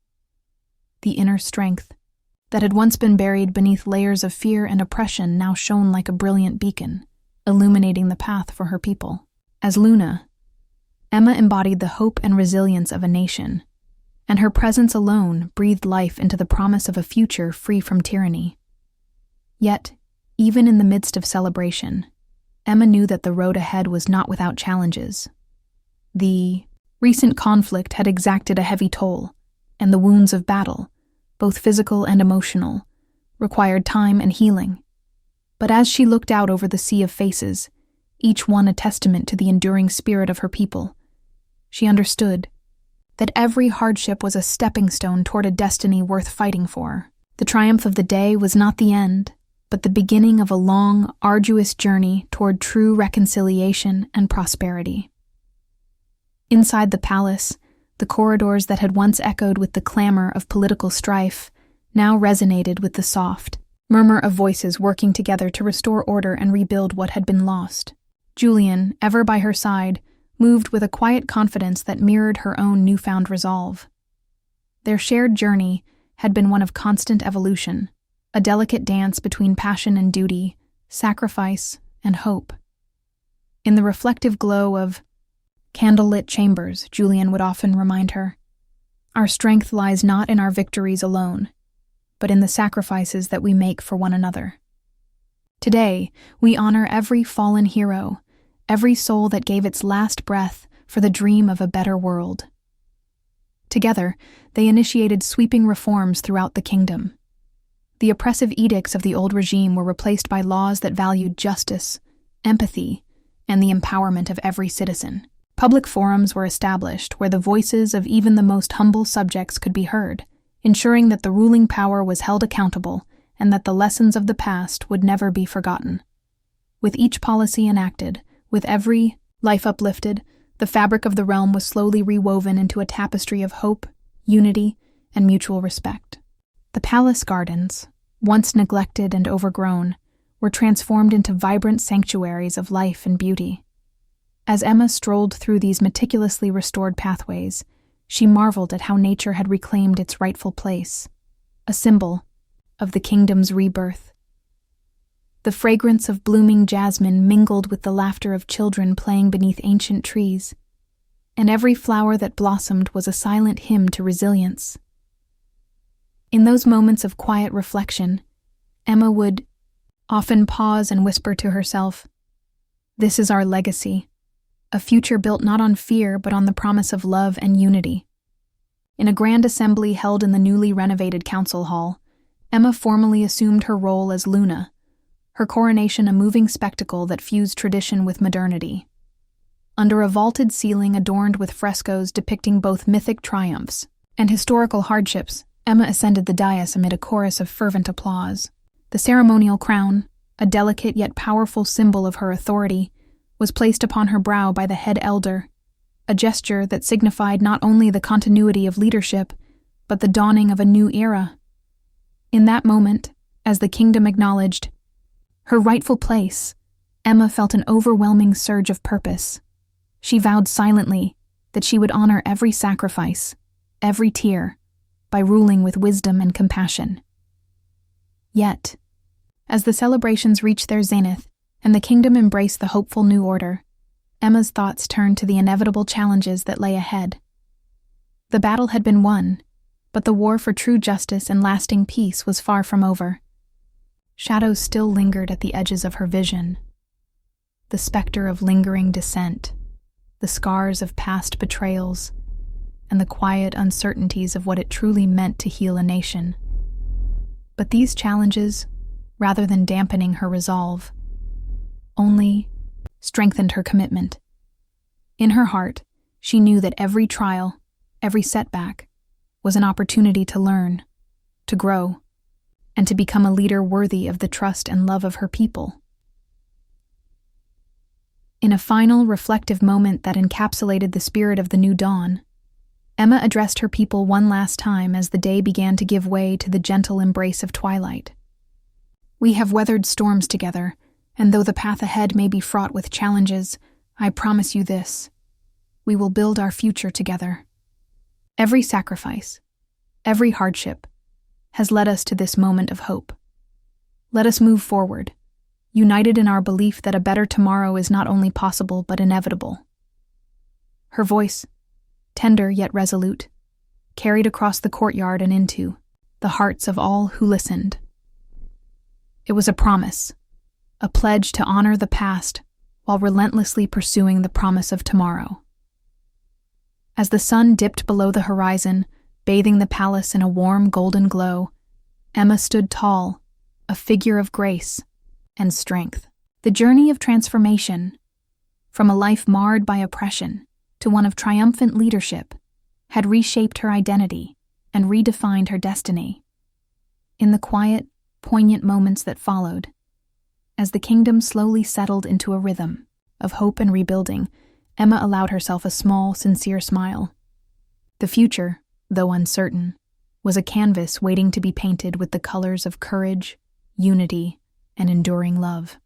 The inner strength that had once been buried beneath layers of fear and oppression now shone like a brilliant beacon, illuminating the path for her people. As Luna, Emma embodied the hope and resilience of a nation, and her presence alone breathed life into the promise of a future free from tyranny. Yet, even in the midst of celebration, Emma knew that the road ahead was not without challenges. The recent conflict had exacted a heavy toll, and the wounds of battle, both physical and emotional, required time and healing. But as she looked out over the sea of faces, each one a testament to the enduring spirit of her people, she understood that every hardship was a stepping stone toward a destiny worth fighting for. The triumph of the day was not the end, but the beginning of a long, arduous journey toward true reconciliation and prosperity. Inside the palace, the corridors that had once echoed with the clamor of political strife now resonated with the soft murmur of voices working together to restore order and rebuild what had been lost. Julian, ever by her side, moved with a quiet confidence that mirrored her own newfound resolve. Their shared journey had been one of constant evolution, a delicate dance between passion and duty, sacrifice and hope. In the reflective glow of candlelit chambers, Julian would often remind her, "Our strength lies not in our victories alone, but in the sacrifices that we make for one another." Today, we honor every fallen hero, every soul that gave its last breath for the dream of a better world. Together, they initiated sweeping reforms throughout the kingdom. The oppressive edicts of the old regime were replaced by laws that valued justice, empathy, and the empowerment of every citizen. Public forums were established where the voices of even the most humble subjects could be heard, ensuring that the ruling power was held accountable and that the lessons of the past would never be forgotten. With each policy enacted, with every life uplifted, the fabric of the realm was slowly rewoven into a tapestry of hope, unity, and mutual respect. The palace gardens, once neglected and overgrown, were transformed into vibrant sanctuaries of life and beauty. As Emma strolled through these meticulously restored pathways, she marveled at how nature had reclaimed its rightful place, a symbol of the kingdom's rebirth. The fragrance of blooming jasmine mingled with the laughter of children playing beneath ancient trees, and every flower that blossomed was a silent hymn to resilience. In those moments of quiet reflection, Emma would often pause and whisper to herself, "This is our legacy, a future built not on fear but on the promise of love and unity." In a grand assembly held in the newly renovated council hall, Emma formally assumed her role as Luna, her coronation a moving spectacle that fused tradition with modernity. Under a vaulted ceiling adorned with frescoes depicting both mythic triumphs and historical hardships, Emma ascended the dais amid a chorus of fervent applause. The ceremonial crown, a delicate yet powerful symbol of her authority, was placed upon her brow by the head elder, a gesture that signified not only the continuity of leadership, but the dawning of a new era. In that moment, as the kingdom acknowledged her rightful place, Emma felt an overwhelming surge of purpose. She vowed silently that she would honor every sacrifice, every tear, by ruling with wisdom and compassion. Yet, as the celebrations reached their zenith and the kingdom embraced the hopeful new order, Emma's thoughts turned to the inevitable challenges that lay ahead. The battle had been won, but the war for true justice and lasting peace was far from over. Shadows still lingered at the edges of her vision. The specter of lingering dissent, the scars of past betrayals, and the quiet uncertainties of what it truly meant to heal a nation. But these challenges, rather than dampening her resolve, only strengthened her commitment. In her heart, she knew that every trial, every setback, was an opportunity to learn, to grow, and to become a leader worthy of the trust and love of her people. In a final, reflective moment that encapsulated the spirit of the new dawn, Emma addressed her people one last time as the day began to give way to the gentle embrace of twilight. "We have weathered storms together, and though the path ahead may be fraught with challenges, I promise you this: we will build our future together. Every sacrifice, every hardship, has led us to this moment of hope. Let us move forward, united in our belief that a better tomorrow is not only possible but inevitable." Her voice, tender yet resolute, carried across the courtyard and into the hearts of all who listened. It was a promise, a pledge to honor the past while relentlessly pursuing the promise of tomorrow. As the sun dipped below the horizon, bathing the palace in a warm golden glow, Emma stood tall, a figure of grace and strength. The journey of transformation, from a life marred by oppression to one of triumphant leadership, had reshaped her identity and redefined her destiny. In the quiet, poignant moments that followed, as the kingdom slowly settled into a rhythm of hope and rebuilding, Emma allowed herself a small, sincere smile. The future, though uncertain, was a canvas waiting to be painted with the colors of courage, unity, and enduring love.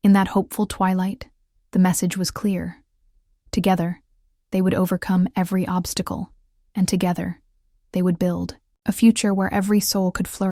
In that hopeful twilight, the message was clear. Together, they would overcome every obstacle, and together, they would build a future where every soul could flourish.